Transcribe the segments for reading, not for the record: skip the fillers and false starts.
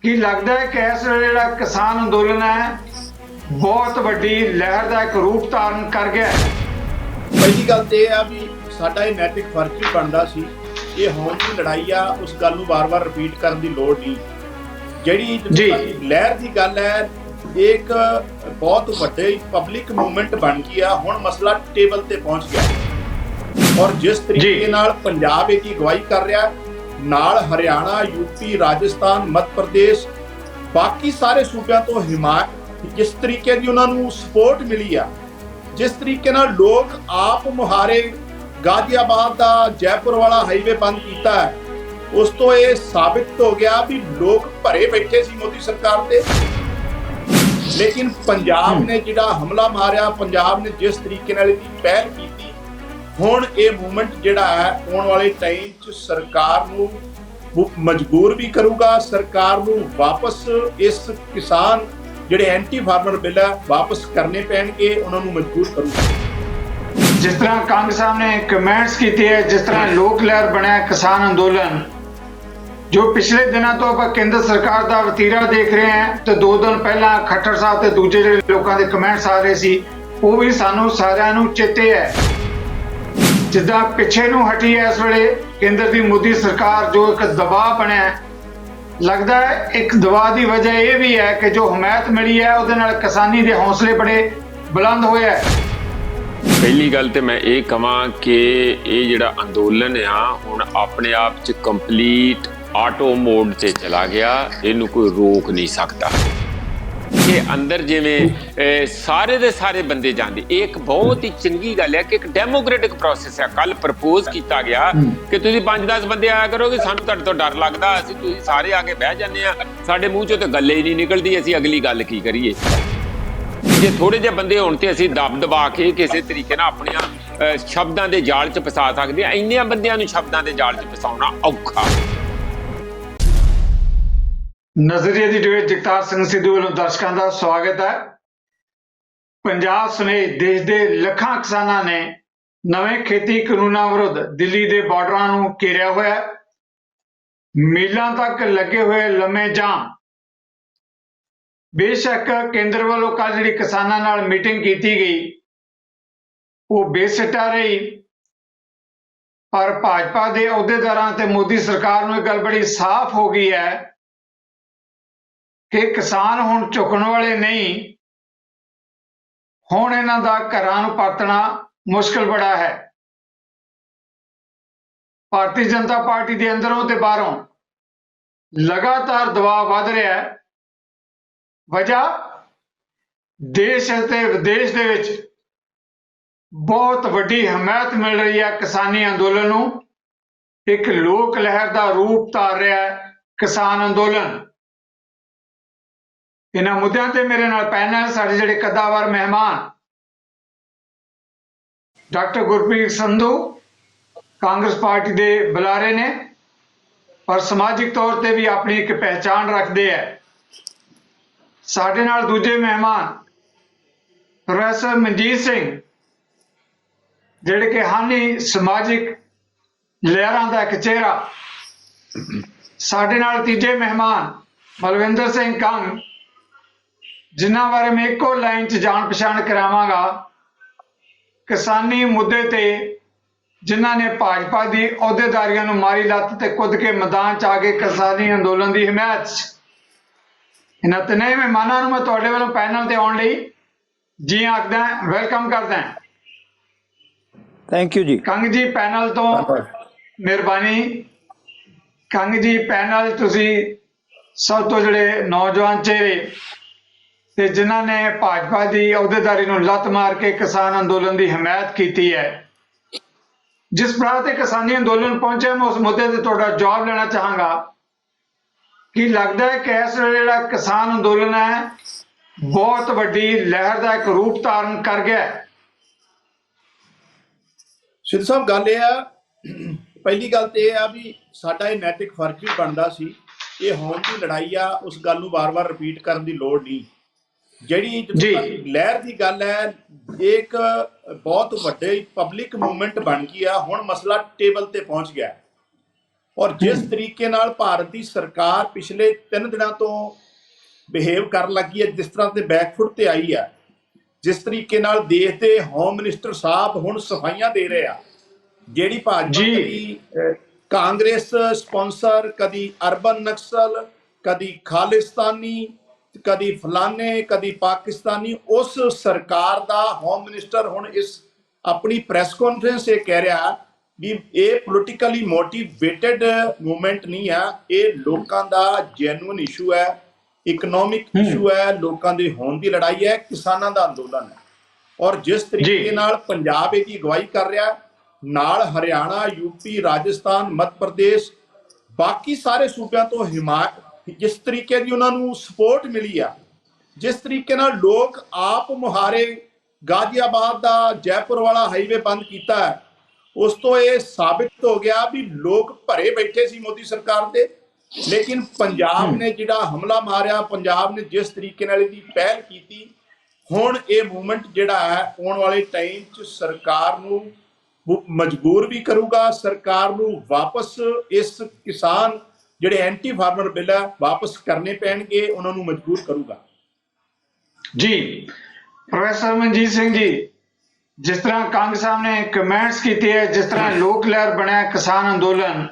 ਕੀ ਲੱਗਦਾ ਹੈ ਕਿ ਇਸ ਵੇਲੇ ਜਿਹੜਾ ਕਿਸਾਨ ਅੰਦੋਲਨ ਹੈ ਬਹੁਤ ਵੱਡੀ ਲਹਿਰ ਦਾ ਇੱਕ ਰੂਪ ਧਾਰਨ ਕਰ ਗਿਆ ਹੈ। ਪਹਿਲੀ ਗੱਲ ਤੇ ਇਹ ਆ ਵੀ ਸਾਡਾ ਇਹ ਨੈਤਿਕ ਫਰਜ਼ ਵੀ ਬਣਦਾ ਸੀ। ਇਹ ਹੋਣ ਦੀ ਲੜਾਈ ਆ, ਉਸ ਗੱਲ ਨੂੰ ਵਾਰ-ਵਾਰ ਰਿਪੀਟ ਕਰਨ ਦੀ ਲੋੜ ਨਹੀਂ। ਜਿਹੜੀ ਲਹਿਰ ਦੀ ਗੱਲ ਹੈ, ਇੱਕ ਬਹੁਤ ਵੱਡੇ ਪਬਲਿਕ ਮੂਵਮੈਂਟ ਬਣ ਗਈ ਆ। ਹੁਣ ਮਸਲਾ ਟੇਬਲ ਤੇ ਪਹੁੰਚ ਗਿਆ ਔਰ ਜਿਸ ਤਰੀਕੇ ਨਾਲ ਪੰਜਾਬ ਇਹਦੀ ਅਗਵਾਈ ਕਰ ਰਿਹਾ, ਨਾਲ ਹਰਿਆਣਾ, ਯੂਪੀ, ਰਾਜਸਥਾਨ, ਮੱਧ ਪ੍ਰਦੇਸ਼, ਬਾਕੀ ਸਾਰੇ ਸੂਬਿਆਂ ਤੋਂ ਹਿਮਾਚਲ, ਜਿਸ ਤਰੀਕੇ ਦੀ ਉਹਨਾਂ ਨੂੰ ਸਪੋਰਟ ਮਿਲੀ ਆ, ਜਿਸ ਤਰੀਕੇ ਨਾਲ ਲੋਕ ਆਪ ਮੁਹਾਰੇ ਗਾਜ਼ੀਆਬਾਦ ਦਾ ਜੈਪੁਰ ਵਾਲਾ ਹਾਈਵੇ ਬੰਦ ਕੀਤਾ ਹੈ, ਉਸ ਤੋਂ ਇਹ ਸਾਬਿਤ ਹੋ ਗਿਆ ਵੀ ਲੋਕ ਭਰੇ ਬੈਠੇ ਸੀ ਮੋਦੀ ਸਰਕਾਰ ਤੇ। ਲੇਕਿਨ ਪੰਜਾਬ ਨੇ ਜਿਹੜਾ ਹਮਲਾ ਮਾਰਿਆ, ਪੰਜਾਬ ਨੇ ਜਿਸ ਤਰੀਕੇ ਨਾਲ ਇਹਦੀ ਪਹਿਲ ਕੀਤੀ, ਹੁਣ ਇਹ ਮੂਵਮੈਂਟ ਜਿਹੜਾ ਹੈ ਆਉਣ ਵਾਲੇ ਟਾਈਮ 'ਚ ਸਰਕਾਰ ਨੂੰ ਮਜਬੂਰ ਵੀ ਕਰੂਗਾ। ਸਰਕਾਰ ਨੂੰ ਵਾਪਸ ਇਸ ਕਿਸਾਨ ਜਿਹੜੇ ਐਂਟੀ ਫਾਰਮਰ ਬਿੱਲ ਹੈ ਵਾਪਸ ਕਰਨੇ ਪੈਣਗੇ, ਉਹਨਾਂ ਨੂੰ ਮਜਬੂਰ ਕਰੂਗਾ। ਜਿਸ ਤਰ੍ਹਾਂ ਕੰਗ ਸਾਹਿਬ ਨੇ ਕਮੈਂਟਸ ਕੀਤੇ ਹੈ, ਜਿਸ ਤਰ੍ਹਾਂ ਲੋਕ ਲਹਿਰ ਬਣਿਆ ਕਿਸਾਨ ਅੰਦੋਲਨ, ਜੋ ਪਿਛਲੇ ਦਿਨਾਂ ਤੋਂ ਆਪਾਂ ਕੇਂਦਰ ਸਰਕਾਰ ਦਾ ਵਤੀਰਾ ਦੇਖ ਰਹੇ ਹਾਂ, ਤੇ 2 ਦਿਨ ਪਹਿਲਾਂ ਖੱਟਰ ਸਾਹਿਬ ਤੇ ਦੂਜੇ ਜਿਹੜੇ ਲੋਕਾਂ ਦੇ ਕਮੈਂਟਸ ਆ ਰਹੇ ਸੀ, ਉਹ ਵੀ ਸਾਨੂੰ ਸਾਰਿਆਂ ਨੂੰ ਚੇਤੇ ਹੈ। ਜਿੱਦਾਂ ਪਿੱਛੇ ਨੂੰ ਹਟੀ ਹੈ ਇਸ ਵੇਲੇ ਕੇਂਦਰ ਦੀ ਮੋਦੀ ਸਰਕਾਰ, ਜੋ ਇੱਕ ਦਬਾਅ ਬਣਿਆ, ਲੱਗਦਾ ਹੈ ਇੱਕ ਦਬਾਅ ਦੀ ਵਜ੍ਹਾ ਇਹ ਵੀ ਹੈ ਕਿ ਜੋ ਹਮਾਇਤ ਮਿਲੀ ਹੈ ਉਹਦੇ ਨਾਲ ਕਿਸਾਨੀ ਦੇ ਹੌਸਲੇ ਬੜੇ ਬੁਲੰਦ ਹੋਏ ਹੈ। ਪਹਿਲੀ ਗੱਲ ਤੇ ਮੈਂ ਇਹ ਕਹਾਂ ਕਿ ਇਹ ਜਿਹੜਾ ਅੰਦੋਲਨ ਆ ਹੁਣ ਆਪਣੇ ਆਪ 'ਚ ਕੰਪਲੀਟ ਆਟੋ ਮੋਡ 'ਤੇ ਚਲਾ ਗਿਆ, ਇਹਨੂੰ ਕੋਈ ਰੋਕ ਨਹੀਂ ਸਕਦਾ। ਇਹ ਅੰਦਰ ਜਿਵੇਂ ਸਾਰੇ ਦੇ ਸਾਰੇ ਬੰਦੇ ਜਾਂਦੇ, ਇਹ ਇੱਕ ਬਹੁਤ ਹੀ ਚੰਗੀ ਗੱਲ ਹੈ ਕਿ ਇੱਕ ਡੈਮੋਕ੍ਰੈਟਿਕ ਪ੍ਰੋਸੈਸ ਹੈ। ਕੱਲ ਪ੍ਰਪੋਜ਼ ਕੀਤਾ ਗਿਆ ਕਿ ਤੁਸੀਂ 5-10 ਬੰਦੇ ਆਇਆ ਕਰੋਗੇ, ਸਾਨੂੰ ਤੁਹਾਡੇ ਤੋਂ ਡਰ ਲੱਗਦਾ, ਅਸੀਂ ਤੁਸੀਂ ਸਾਰੇ ਆ ਕੇ ਬਹਿ ਜਾਂਦੇ ਆ, ਸਾਡੇ ਮੂੰਹ 'ਚੋਂ ਤਾਂ ਗੱਲ ਹੀ ਨਹੀਂ ਨਿਕਲਦੀ, ਅਸੀਂ ਅਗਲੀ ਗੱਲ ਕੀ ਕਰੀਏ। ਜੇ ਥੋੜੇ ਜਿਹੇ ਬੰਦੇ ਹੋਣ ਤੇ ਅਸੀਂ ਦਬਾ ਕੇ ਕਿਸੇ ਤਰੀਕੇ ਨਾਲ ਆਪਣੀਆਂ ਸ਼ਬਦਾਂ ਦੇ ਜਾਲ 'ਚ ਫਸਾ ਸਕਦੇ ਹਾਂ। ਇੰਨਿਆਂ ਬੰਦਿਆਂ ਨੂੰ ਸ਼ਬਦਾਂ ਦੇ ਜਾਲ 'ਚ ਫਸਾਉਣਾ ਔਖਾ। ਨਜ਼ਰੀਏ ਦੀ ਡਿਬੇਟ ਜਗਤਾਰ ਸਿੰਘ ਸਿੱਧੂ ਵੱਲੋਂ ਦਰਸ਼ਕਾਂ ਦਾ ਸਵਾਗਤ ਹੈ। ਪੰਜਾਬ ਸਮੇਤ ਦੇਸ਼ ਦੇ ਲੱਖਾਂ ਕਿਸਾਨਾਂ ਨੇ ਨਵੇਂ ਖੇਤੀ ਕਾਨੂੰਨਾਂ ਵਿਰੁੱਧ ਦਿੱਲੀ ਦੇ ਬਾਰਡਰਾਂ ਨੂੰ ਘੇਰਿਆ ਹੋਇਆ, ਮੀਲਾਂ ਤੱਕ ਲੱਗੇ ਹੋਏ ਲੰਮੇ ਜਾਮ। ਬੇਸ਼ੱਕ ਕੇਂਦਰ ਵੱਲੋਂ ਕੱਲ੍ਹ ਜਿਹੜੀ ਕਿਸਾਨਾਂ ਨਾਲ ਮੀਟਿੰਗ ਕੀਤੀ ਗਈ ਉਹ ਬੇਸਿੱਟਾ ਰਹੀ, ਪਰ ਭਾਜਪਾ ਦੇ ਅਹੁਦੇਦਾਰਾਂ ਤੇ ਮੋਦੀ ਸਰਕਾਰ ਨੂੰ ਇਹ ਗੱਲ ਬੜੀ ਸਾਫ਼ ਹੋ ਗਈ ਹੈ ਕਿ ਕਿਸਾਨ ਹੁਣ ਝੁਕਣ ਵਾਲੇ ਨਹੀਂ, ਹੁਣ ਇਹਨਾਂ ਦਾ ਘਰਾਂ ਨੂੰ ਪਰਤਣਾ ਮੁਸ਼ਕਲ ਬੜਾ ਹੈ। ਭਾਰਤੀ ਜਨਤਾ ਪਾਰਟੀ ਦੇ ਅੰਦਰੋਂ ਤੇ ਬਾਹਰੋਂ ਲਗਾਤਾਰ ਦਬਾਅ ਵੱਧ ਰਿਹਾ ਹੈ। ਵਜ੍ਹਾ ਦੇਸ਼ ਅਤੇ ਵਿਦੇਸ਼ ਦੇ ਵਿੱਚ ਬਹੁਤ ਵੱਡੀ ਹਮਾਇਤ ਮਿਲ ਰਹੀ ਹੈ ਕਿਸਾਨੀ ਅੰਦੋਲਨ ਨੂੰ। ਇੱਕ ਲੋਕ ਲਹਿਰ ਦਾ ਰੂਪ ਧਾਰ ਰਿਹਾ ਹੈ ਕਿਸਾਨ ਅੰਦੋਲਨ। ਇਹਨਾਂ ਮੁੱਦਿਆਂ ਤੇ ਮੇਰੇ ਨਾਲ ਪੈਨਲ ਸਾਡੇ ਜਿਹੜੇ ਕਦਾਵਰ ਮਹਿਮਾਨ, ਡਾਕਟਰ ਗੁਰਪ੍ਰੀਤ ਸੰਧੂ ਕਾਂਗਰਸ ਪਾਰਟੀ ਦੇ ਬੁਲਾਰੇ ਨੇ, ਪਰ ਸਮਾਜਿਕ ਤੌਰ ਤੇ ਵੀ ਆਪਣੀ ਇੱਕ ਪਹਿਚਾਣ ਰੱਖਦੇ ਹੈ। ਸਾਡੇ ਨਾਲ ਦੂਜੇ ਮਹਿਮਾਨ ਪ੍ਰੋਫੈਸਰ ਮਨਜੀਤ ਸਿੰਘ, ਜਿਹੜੇ ਕਿ ਹਨ ਹੀ ਸਮਾਜਿਕ ਲਹਿਰਾਂ ਦਾ ਇੱਕ ਚਿਹਰਾ। ਸਾਡੇ ਨਾਲ ਤੀਜੇ ਮਹਿਮਾਨ ਬਲਵਿੰਦਰ ਸਿੰਘ ਕੰਗ, ਜਿਨ੍ਹਾਂ ਬਾਰੇ ਮੈਂ ਇੱਕੋ ਲਾਈਨ 'ਚ ਜਾਣ ਪਛਾਣ ਕਰਾਵਾਂਗਾ, ਕਿਸਾਨੀ ਮੁੱਦੇ ਤੇ ਜਿਨ੍ਹਾਂ ਨੇ ਭਾਜਪਾ ਦੀ ਅਹੁਦੇਦਾਰੀਆਂ ਨੂੰ ਮਾਰੀ ਲੱਤ ਤੇ ਕੁੱਦ ਕੇ ਮੈਦਾਨ 'ਚ ਆ ਕੇ ਕਿਸਾਨੀ ਅੰਦੋਲਨ ਦੀ ਹਮਾਇਤ 'ਚ। ਇਹਨਾਂ ਤਿੰਨੇ ਮਹਿਮਾਨਾਂ ਨੂੰ ਮੈਂ ਤੁਹਾਡੇ ਵੱਲੋਂ ਪੈਨਲ ਤੇ ਆਉਣ ਲਈ ਜੀ ਆਖਦਾ, ਵੈਲਕਮ ਕਰਦਾ। ਥੈਂਕ ਯੂ ਜੀ। ਕੰਗ ਜੀ ਪੈਨਲ ਤੋਂ ਮਿਹਰਬਾਨੀ। ਕੰਗ ਜੀ ਪੈਨਲ ਤੁਸੀਂ ਸਭ ਤੋਂ ਜਿਹੜੇ ਨੌਜਵਾਨ ਚਿਹਰੇ ਤੇ ਜਿਨ੍ਹਾਂ ਨੇ ਭਾਜਪਾ ਦੀ ਅਹੁਦੇਦਾਰੀ ਨੂੰ ਲੱਤ ਮਾਰ ਕੇ ਕਿਸਾਨ ਅੰਦੋਲਨ ਦੀ ਹਮਾਇਤ ਕੀਤੀ ਹੈ, ਜਿਸ ਪੜਾਅ ਤੇ ਕਿਸਾਨੀ ਅੰਦੋਲਨ ਪਹੁੰਚਿਆ, ਮੈਂ ਉਸ ਮੁੱਦੇ ਤੇ ਤੁਹਾਡਾ ਜਵਾਬ ਲੈਣਾ ਚਾਹਾਂਗਾ। ਕੀ ਲੱਗਦਾ ਹੈ ਕਿ ਇਸ ਵੇਲੇ ਜਿਹੜਾ ਕਿਸਾਨ ਅੰਦੋਲਨ ਹੈ ਬਹੁਤ ਵੱਡੀ ਲਹਿਰ ਦਾ ਇੱਕ ਰੂਪ ਧਾਰਨ ਕਰ ਗਿਆ ਹੈ? ਸਿੱਧ ਸਾਹਿਬ, ਗੱਲ ਇਹ ਆ, ਪਹਿਲੀ ਗੱਲ ਤੇ ਇਹ ਆ ਵੀ ਸਾਡਾ ਇਹ ਨੈਤਿਕ ਫਰਜ਼ ਵੀ ਬਣਦਾ ਸੀ। ਇਹ ਹੋਣ ਦੀ ਲੜਾਈ ਆ, ਉਸ ਗੱਲ ਨੂੰ ਵਾਰ-ਵਾਰ ਰਿਪੀਟ ਕਰਨ ਦੀ ਲੋੜ ਨਹੀਂ। ਜਿਹੜੀ ਲਹਿਰ ਦੀ ਗੱਲ ਹੈ, ਇੱਕ ਬਹੁਤ ਵੱਡੇ ਪਬਲਿਕ ਮੂਵਮੈਂਟ ਬਣ ਗਈ ਆ। ਹੁਣ ਮਸਲਾ ਟੇਬਲ ਤੇ ਪਹੁੰਚ ਗਿਆ ਔਰ ਜਿਸ ਤਰੀਕੇ ਨਾਲ ਭਾਰਤ ਦੀ ਸਰਕਾਰ ਪਿਛਲੇ 3 ਦਿਨਾਂ ਤੋਂ ਬਿਹੇਵ ਕਰਨ ਲੱਗੀ ਹੈ, ਜਿਸ ਤਰ੍ਹਾਂ ਦੇ ਬੈਕਫੁੱਟ ਤੇ ਆਈ ਹੈ, ਜਿਸ ਤਰੀਕੇ ਨਾਲ ਦੇਸ਼ ਦੇ ਹੋਮ ਮਿਨਿਸਟਰ ਸਾਹਿਬ ਹੁਣ ਸਫਾਈਆਂ ਦੇ ਰਹੇ ਆ, ਜਿਹੜੀ ਭਾਜਪਾ ਕਦੀ ਕਾਂਗਰਸ ਸਪਾਂਸਰ, ਕਦੀ ਅਰਬਨ ਨਕਸਲ, ਕਦੀ ਖਾਲਿਸਤਾਨੀ, ਕਦੀ ਫਲਾਨੇ, ਕਦੀ ਪਾਕਿਸਤਾਨੀ, ਉਸ ਸਰਕਾਰ ਦਾ ਹੋਮ ਮਿਨਿਸਟਰ ਹੁਣ ਇਸ ਆਪਣੀ ਪ੍ਰੈਸ ਕਾਨਫਰੰਸ ਇਹ ਕਹਿ ਰਿਹਾ ਵੀ ਇਹ ਪੋਲੀਟੀਕਲੀ ਮੋਟੀਵੇਟਡ ਮੂਵਮੈਂਟ ਨਹੀਂ ਆ, ਇਹ ਲੋਕਾਂ ਦਾ ਜੈਨੂਇਨ ਇਸ਼ੂ ਹੈ, ਇਕਨੋਮਿਕ ਇਸ਼ੂ ਹੈ, ਲੋਕਾਂ ਦੇ ਹੋਣ ਦੀ ਲੜਾਈ ਹੈ, ਕਿਸਾਨਾਂ ਦਾ ਅੰਦੋਲਨ ਹੈ। ਔਰ ਜਿਸ ਤਰੀਕੇ ਨਾਲ ਪੰਜਾਬ ਇਹਦੀ ਅਗਵਾਈ ਕਰ ਰਿਹਾ, ਨਾਲ ਹਰਿਆਣਾ, ਯੂਪੀ, ਰਾਜਸਥਾਨ, ਮੱਧ ਪ੍ਰਦੇਸ਼, ਬਾਕੀ ਸਾਰੇ ਸੂਬਿਆਂ ਤੋਂ ਜਿਸ ਤਰੀਕੇ ਦੀ ਉਹਨਾਂ ਨੂੰ ਸਪੋਰਟ ਮਿਲੀ ਆ, ਜਿਸ ਤਰੀਕੇ ਨਾਲ ਲੋਕ ਆਪ ਮੁਹਾਰੇ ਗਾਜ਼ੀਆਬਾਦ ਦਾ ਜੈਪੁਰ ਵਾਲਾ ਹਾਈਵੇ ਬੰਦ ਕੀਤਾ ਹੈ, ਉਸ ਤੋਂ ਇਹ ਸਾਬਿਤ ਹੋ ਗਿਆ ਵੀ ਲੋਕ ਭਰੇ ਬੈਠੇ ਸੀ ਮੋਦੀ ਸਰਕਾਰ ਦੇ, ਲੇਕਿਨ ਪੰਜਾਬ ਨੇ ਜਿਹੜਾ ਹਮਲਾ ਮਾਰਿਆ, ਪੰਜਾਬ ਨੇ ਜਿਸ ਤਰੀਕੇ ਨਾਲ ਇਹਦੀ ਪਹਿਲ ਕੀਤੀ, ਹੁਣ ਇਹ ਮੂਵਮੈਂਟ ਜਿਹੜਾ ਹੈ ਆਉਣ ਵਾਲੇ ਟਾਈਮ 'ਚ ਸਰਕਾਰ ਨੂੰ ਮਜਬੂਰ ਵੀ ਕਰੂਗਾ, ਸਰਕਾਰ ਨੂੰ ਵਾਪਸ ਇਸ ਕਿਸਾਨ ਜਿਹੜੇ ਐਂਟੀ ਫਾਰਮਰ ਬਿੱਲ ਹੈ ਵਾਪਸ ਕਰਨੇ ਪੈਣਗੇ, ਉਹਨਾਂ ਨੂੰ ਮਜਬੂਰ ਕਰੂਗਾ। ਜੀ ਪ੍ਰੋਫੈਸਰ ਮਨਜੀਤ ਸਿੰਘ ਜੀ, ਜਿਸ ਤਰ੍ਹਾਂ ਕੰਗ ਸਾਹਿਬ ਨੇ ਕਮੈਂਟਸ ਕੀਤੇ ਹੈ, ਜਿਸ ਤਰ੍ਹਾਂ ਲੋਕ ਲਹਿਰ ਬਣਿਆ ਕਿਸਾਨ ਅੰਦੋਲਨ,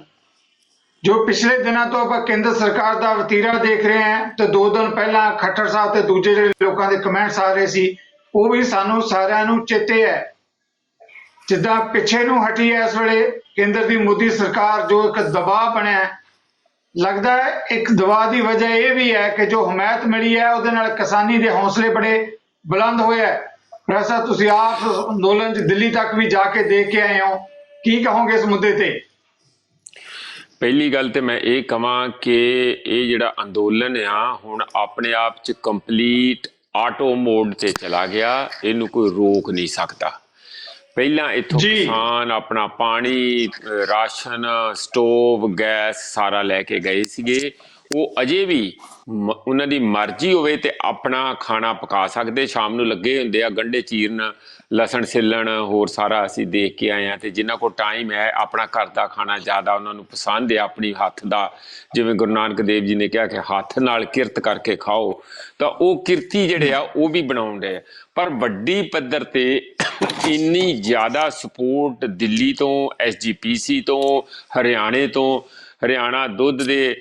ਜੋ ਪਿਛਲੇ ਦਿਨਾਂ ਤੋਂ ਆਪਾਂ ਕੇਂਦਰ ਸਰਕਾਰ ਦਾ ਵਤੀਰਾ ਦੇਖ ਰਹੇ ਹਾਂ, ਤੇ 2 ਦਿਨ ਪਹਿਲਾਂ ਖੱਟਰ ਸਾਹਿਬ ਤੇ ਦੂਜੇ ਜਿਹੜੇ ਲੋਕਾਂ ਦੇ ਕਮੈਂਟਸ ਆ ਰਹੇ ਸੀ, ਉਹ ਵੀ ਸਾਨੂੰ ਸਾਰਿਆਂ ਨੂੰ ਚੇਤੇ ਹੈ। ਜਿੱਦਾਂ ਪਿੱਛੇ ਨੂੰ ਹਟੀ ਹੈ ਇਸ ਵੇਲੇ ਕੇਂਦਰ ਦੀ ਮੋਦੀ ਸਰਕਾਰ, ਜੋ ਇੱਕ ਦਬਾਅ ਬਣਿਆ, ਲੱਗਦਾ ਹੈ ਇੱਕ ਦਬਾਅ ਦੀ ਵਜ੍ਹਾ ਇਹ ਵੀ ਹੈ ਕਿ ਜੋ ਹਮਾਇਤ ਮਿਲੀ ਹੈ ਉਹਦੇ ਨਾਲ ਕਿਸਾਨੀ ਦੇ ਹੌਸਲੇ ਬੜੇ ਬੁਲੰਦ ਹੋਏ ਹੈ। ਪ੍ਰੋਫੈਸਰ, ਤੁਸੀਂ ਆਪ ਅੰਦੋਲਨ 'ਚ ਦਿੱਲੀ ਤੱਕ ਵੀ ਜਾ ਕੇ ਦੇਖ ਕੇ ਆਏ ਹੋ, ਕੀ ਕਹੋਗੇ ਇਸ ਮੁੱਦੇ ਤੇ? ਪਹਿਲੀ ਗੱਲ ਤੇ ਮੈਂ ਇਹ ਕਹਾਂ ਕਿ ਇਹ ਜਿਹੜਾ ਅੰਦੋਲਨ ਆ ਹੁਣ ਆਪਣੇ ਆਪ 'ਚ ਕੰਪਲੀਟ ਆਟੋ ਮੋਡ ਤੇ ਚਲਾ ਗਿਆ, ਇਹਨੂੰ ਕੋਈ ਰੋਕ ਨਹੀਂ ਸਕਦਾ। ਪਹਿਲਾਂ ਇੱਥੋਂ ਕਿਸਾਨ ਆਪਣਾ ਪਾਣੀ, ਰਾਸ਼ਨ, ਸਟੋਵ, ਗੈਸ ਸਾਰਾ ਲੈ ਕੇ ਗਏ ਸੀਗੇ, ਉਹ ਅਜੇ ਵੀ ਉਹਨਾਂ ਦੀ ਮਰਜ਼ੀ ਹੋਵੇ ਤੇ ਆਪਣਾ ਖਾਣਾ ਪਕਾ ਸਕਦੇ। ਸ਼ਾਮ ਨੂੰ ਲੱਗੇ ਹੁੰਦੇ ਆ ਗੰਢੇ ਚੀਰਨ, ਲਸਣ ਛਿੱਲਣ, ਹੋਰ ਸਾਰਾ ਅਸੀਂ ਦੇਖ ਕੇ ਆਏ ਹਾਂ। ਤੇ ਜਿਨ੍ਹਾਂ ਕੋਲ ਟਾਈਮ ਹੈ, ਆਪਣਾ ਘਰ ਦਾ ਖਾਣਾ ਜ਼ਿਆਦਾ ਉਹਨਾਂ ਨੂੰ ਪਸੰਦ ਹੈ, ਆਪਣੀ ਹੱਥ ਦਾ, ਜਿਵੇਂ ਗੁਰੂ ਨਾਨਕ ਦੇਵ ਜੀ ਨੇ ਕਿਹਾ ਕਿ ਹੱਥ ਨਾਲ ਕਿਰਤ ਕਰਕੇ ਖਾਓ, ਤਾਂ ਉਹ ਕਿਰਤੀ ਜਿਹੜੇ ਆ ਉਹ ਵੀ ਬਣਾਉਣ ਰਹੇ। ਪਰ ਵੱਡੀ ਪੱਧਰ ਤੇ ਇੰਨੀ ਜ਼ਿਆਦਾ ਸਪੋਰਟ ਦਿੱਲੀ ਤੋਂ, SGPC ਤੋਂ, ਹਰਿਆਣੇ ਤੋਂ, ਹਰਿਆਣਾ ਦੁੱਧ ਦੇ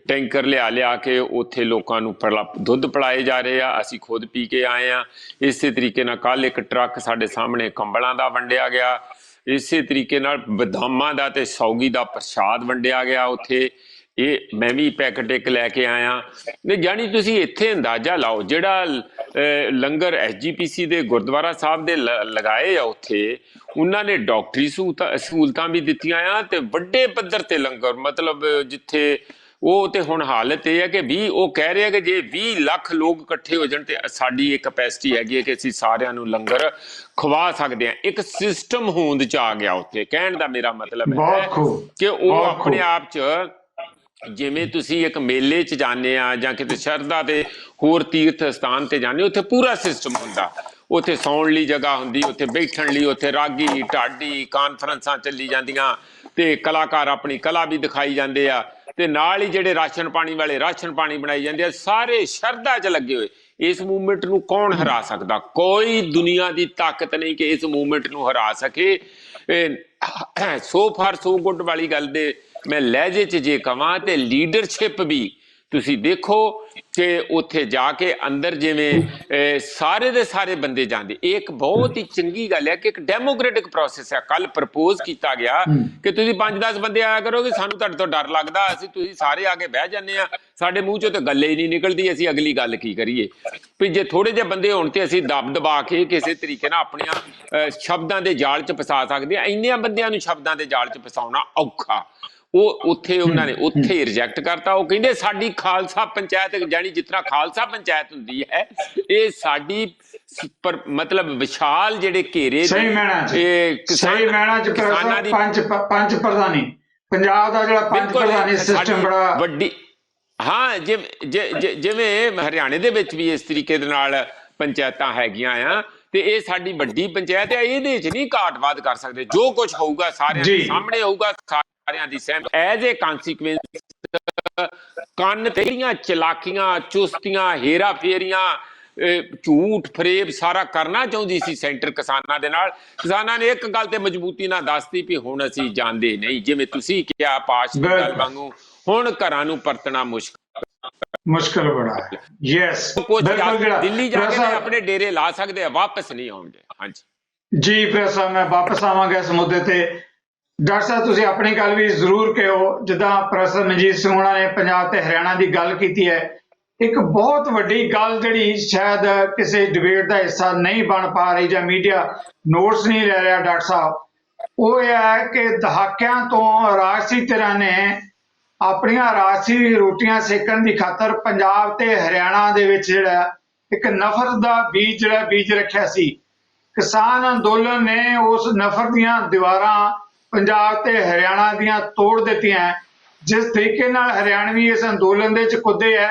ਟੈਂਕਰ ਲਿਆ ਕੇ ਉੱਥੇ ਲੋਕਾਂ ਨੂੰ ਦੁੱਧ ਪਿਲਾਏ ਜਾ ਰਹੇ ਆ। ਅਸੀਂ ਖੁਦ ਪੀ ਕੇ ਆਏ ਆ। ਇਸੇ ਤਰੀਕੇ ਨਾਲ ਕੱਲ ਇੱਕ ਟਰੱਕ ਸਾਡੇ ਸਾਹਮਣੇ ਕੰਬਲਾਂ ਦਾ ਵੰਡਿਆ ਗਿਆ, ਇਸੇ ਤਰੀਕੇ ਨਾਲ ਬਦਾਮਾਂ ਦਾ ਤੇ ਸੌਗੀ ਦਾ ਪ੍ਰਸ਼ਾਦ ਵੰਡਿਆ ਗਿਆ ਉੱਥੇ। ਇਹ ਮੈਂ ਵੀ ਪੈਕਟ ਇੱਕ ਲੈ ਕੇ ਆਇਆ। ਨਹੀਂ ਜਾਣੀ ਤੁਸੀਂ ਇੱਥੇ ਅੰਦਾਜ਼ਾ ਲਾਓ, ਜਿਹੜਾ ਲੰਗਰ SGPC ਦੇ ਗੁਰਦੁਆਰਾ ਸਾਹਿਬ ਦੇ ਲਗਾਏ ਆ ਉੱਥੇ, ਉਹਨਾਂ ਨੇ ਡਾਕਟਰੀ ਸਹੂਲਤਾਂ ਵੀ ਦਿੱਤੀਆਂ ਆ ਤੇ ਵੱਡੇ ਪੱਧਰ ਤੇ ਲੰਗਰ, ਮਤਲਬ ਜਿੱਥੇ ਉਹ ਤੇ ਹੁਣ ਹਾਲਤ ਇਹ ਹੈ ਕਿ ਉਹ ਕਹਿ ਰਹੇ ਆ ਕਿ ਜੇ 20 ਲੱਖ ਲੋਕ ਇਕੱਠੇ ਹੋ ਜਾਣ ਤੇ ਸਾਡੀ ਇਹ ਕੈਪੈਸਿਟੀ ਹੈਗੀ ਹੈ ਕਿ ਅਸੀਂ ਸਾਰਿਆਂ ਨੂੰ ਲੰਗਰ ਖਵਾ ਸਕਦੇ ਹਾਂ। ਇੱਕ ਸਿਸਟਮ ਹੋਂਦ ਚ ਆ ਗਿਆ ਉੱਥੇ। ਕਹਿਣ ਦਾ ਮੇਰਾ ਮਤਲਬ ਹੈ ਕਿ ਉਹ ਆਪਣੇ ਆਪ ਚ, ਜਿਵੇਂ ਤੁਸੀਂ ਇੱਕ ਮੇਲੇ 'ਚ ਜਾਂਦੇ ਆ ਜਾਂ ਕਿਤੇ ਸ਼ਰਧਾ ਤੇ ਹੋਰ ਤੀਰਥ ਸਥਾਨ ਤੇ ਜਾਂਦੇ, ਉੱਥੇ ਪੂਰਾ ਸਿਸਟਮ ਹੁੰਦਾ। ਉੱਥੇ ਸੌਣ ਲਈ ਜਗ੍ਹਾ ਹੁੰਦੀ, ਉੱਥੇ ਬੈਠਣ ਲਈ, ਉੱਥੇ ਰਾਗੀ ਢਾਡੀ ਕਾਨਫਰੰਸਾਂ ਚੱਲੀ ਜਾਂਦੀਆਂ ਤੇ ਕਲਾਕਾਰ ਆਪਣੀ ਕਲਾ ਵੀ ਦਿਖਾਈ ਜਾਂਦੇ ਆ, ਤੇ ਨਾਲ ਹੀ ਜਿਹੜੇ ਰਾਸ਼ਨ ਪਾਣੀ ਵਾਲੇ ਰਾਸ਼ਨ ਪਾਣੀ ਬਣਾਈ ਜਾਂਦੇ ਆ। ਸਾਰੇ ਸ਼ਰਧਾ 'ਚ ਲੱਗੇ ਹੋਏ। ਇਸ ਮੂਵਮੈਂਟ ਨੂੰ ਕੌਣ ਹਰਾ ਸਕਦਾ? ਕੋਈ ਦੁਨੀਆ ਦੀ ਤਾਕਤ ਨਹੀਂ ਕਿ ਇਸ ਮੂਵਮੈਂਟ ਨੂੰ ਹਰਾ ਸਕੇ। ਸੋ ਫਾਰ ਸੋ ਗੁੱਡ ਵਾਲੀ ਗੱਲ ਦੇ ਮੈਂ ਲਹਿਜੇ 'ਚ ਜੇ ਕਵਾਂ ਤੇ ਲੀਡਰਸ਼ਿਪ ਵੀ ਤੁਸੀਂ ਦੇਖੋ ਕਿ ਉੱਥੇ ਜਾ ਕੇ ਅੰਦਰ ਜਿਵੇਂ ਸਾਰੇ ਦੇ ਸਾਰੇ ਬੰਦੇ ਜਾਂਦੇ। ਇਹ ਇੱਕ ਬਹੁਤ ਹੀ ਚੰਗੀ ਗੱਲ ਹੈ ਕਿ ਇੱਕ ਡੈਮੋਕ੍ਰੈਟਿਕ ਪ੍ਰੋਸੈਸ ਹੈ। ਕੱਲ ਪ੍ਰਪੋਜ਼ ਕੀਤਾ ਗਿਆ ਕਿ ਤੁਸੀਂ 5-10 ਬੰਦੇ ਆਇਆ ਕਰੋਗੇ, ਸਾਨੂੰ ਤੁਹਾਡੇ ਤੋਂ ਡਰ ਲੱਗਦਾ, ਤੁਸੀਂ ਸਾਰੇ ਆ ਕੇ ਬਹਿ ਜਾਂਦੇ ਆ, ਸਾਡੇ ਮੂੰਹ ਚੋਂ ਤਾਂ ਗੱਲ ਹੀ ਨਹੀਂ ਨਿਕਲਦੀ, ਅਸੀਂ ਅਗਲੀ ਗੱਲ ਕੀ ਕਰੀਏ। ਵੀ ਜੇ ਥੋੜੇ ਜਿਹੇ ਬੰਦੇ ਹੋਣ ਤੇ ਅਸੀਂ ਦਬਾ ਕੇ ਕਿਸੇ ਤਰੀਕੇ ਨਾਲ ਆਪਣੀਆਂ ਸ਼ਬਦਾਂ ਦੇ ਜਾਲ 'ਚ ਫਸਾ ਸਕਦੇ ਆ। ਇੰਨਿਆਂ ਬੰਦਿਆਂ ਨੂੰ ਸ਼ਬਦਾਂ ਦੇ ਜਾਲ 'ਚ ਫਸਾਉਣਾ ਔਖਾ। ਉਹ ਉੱਥੇ ਉਹਨਾਂ ਨੇ ਉੱਥੇ ਰਿਜੈਕਟ ਕਰਤਾ। ਉਹ ਕਹਿੰਦੇ ਸਾਡੀ ਖਾਲਸਾ ਪੰਚਾਇਤ, ਜਾਨੀ ਜਿਸ ਤਰ੍ਹਾਂ ਖਾਲਸਾ ਪੰਚਾਇਤ ਹੁੰਦੀ ਹੈ, ਇਹ ਸਾਡੀ ਮਤਲਬ ਵਿਸ਼ਾਲ ਜਿਹੜੇ ਘੇਰੇ ਕਿਸਾਨਾਂ ਦੀ ਪੰਜ ਪ੍ਰਧਾਨੀ, ਪੰਜਾਬ ਦਾ ਜਿਹੜਾ ਪੰਜ ਪ੍ਰਧਾਨੀ ਸਿਸਟਮ ਬੜਾ ਵੱਡੀ। ਹਾਂ, ਜਿਵੇਂ ਹਰਿਆਣੇ ਦੇ ਵਿੱਚ ਵੀ ਇਸ ਤਰੀਕੇ ਦੇ ਨਾਲ ਪੰਚਾਇਤਾਂ ਹੈਗੀਆਂ ਆ, ਤੇ ਇਹ ਸਾਡੀ ਵੱਡੀ ਪੰਚਾਇਤ ਹੈ। ਇਹਦੇ 'ਚ ਨਹੀਂ ਘਾਟ ਵਾਧ ਕਰ ਸਕਦੇ। ਜੋ ਕੁਝ ਹੋਊਗਾ ਸਾਰਿਆਂ ਦੇ ਸਾਹਮਣੇ ਹੋਊਗਾ। ਸਾਰਿਆਂ ਦੀ ਸਹਿਮਤ ਐਜ਼ ਏ ਕਨਸੀਕੁਐਂਸ ਕੰਨ ਤੇ ਜਿਹੜੀਆਂ ਚਲਾਕੀਆਂ ਚੁਸਤੀਆਂ ਹੇਰਾ ਫੇਰੀਆਂ ਝੂਠ ਫਰੇਬ ਸਾਰਾ ਕਰਨਾ ਚਾਹੁੰਦੀ ਸੀ ਸੈਂਟਰ ਕਿਸਾਨਾਂ ਦੇ ਨਾਲ। ਕਿਸਾਨਾਂ ਨੇ ਇੱਕ ਗੱਲ ਤੇ ਮਜ਼ਬੂਤੀ ਨਾਲ ਦੱਸਤੀ ਵੀ ਹੁਣ ਅਸੀਂ ਜਾਂਦੇ ਨਹੀਂ, ਜਿਵੇਂ ਤੁਸੀਂ ਕਿਹਾ ਪਾਸ਼ ਦੀ ਗੱਲ ਵਾਂਗੂ ਹੁਣ ਘਰਾਂ ਨੂੰ ਪਰਤਣਾ ਮੁਸ਼ਕਲ ਬੜਾ ਹੈ। ਯੈਸ, ਦਿੱਲੀ ਜਾ ਕੇ ਆਪਣੇ ਡੇਰੇ ਲਾ ਸਕਦੇ ਆ, ਵਾਪਸ ਨਹੀਂ ਆਉਣਗੇ। ਹਾਂਜੀ ਜੀ ਪ੍ਰੈਸ ਸਾਹਿਬ, ਮੈਂ ਵਾਪਸ ਆਵਾਂਗਾ ਇਸ ਮੁੱਦੇ ਤੇ। ਡਾਕਟਰ ਸਾਹਿਬ ਤੁਸੀਂ ਆਪਣੀ ਗੱਲ ਵੀ ਜ਼ਰੂਰ ਕਹੋ। ਜਿੱਦਾਂ ਪ੍ਰੋਫੈਸਰ ਮਨਜੀਤ ਸਿੰਘ ਹੋਣਾ ਨੇ ਪੰਜਾਬ ਤੇ ਹਰਿਆਣਾ ਦੀ ਗੱਲ ਕੀਤੀ ਹੈ, ਇੱਕ ਬਹੁਤ ਵੱਡੀ ਗੱਲ ਜਿਹੜੀ ਸ਼ਾਇਦ ਕਿਸੇ ਡਿਬੇਟ ਦਾ ਹਿੱਸਾ ਨਹੀਂ ਬਣ ਪਾ ਰਹੀ ਜਾਂ ਮੀਡੀਆ ਨੋਟਸ ਨਹੀਂ ਲੈ ਰਿਹਾ ਡਾਕਟਰ ਸਾਹਿਬ, ਉਹ ਇਹ ਹੈ ਕਿ ਦਹਾਕਿਆਂ ਤੋਂ ਰਾਜਸੀ ਧਿਰਾਂ ਨੇ ਆਪਣੀਆਂ ਰਾਜਸੀ ਰੋਟੀਆਂ ਸੇਕਣ ਦੀ ਖਾਤਰ ਪੰਜਾਬ ਤੇ ਹਰਿਆਣਾ ਦੇ ਵਿੱਚ ਜਿਹੜਾ ਇੱਕ ਨਫ਼ਰਤ ਦਾ ਬੀਜ ਜਿਹੜਾ ਬੀਜ ਰੱਖਿਆ ਸੀ। ਕਿਸਾਨ ਅੰਦੋਲਨ ਨੇ ਉਸ ਨਫ਼ਰਤ ਦੀਆਂ ਦੀਵਾਰਾਂ ਪੰਜਾਬ ਤੇ ਹਰਿਆਣਾ ਦੀਆਂ ਤੋੜ ਦਿੱਤੀਆਂ। ਜਿਸ ਤਰੀਕੇ ਨਾਲ ਹਰਿਆਣਵੀ ਇਸ ਅੰਦੋਲਨ ਦੇ ਵਿੱਚ ਕੁੱਦੇ ਹੈ,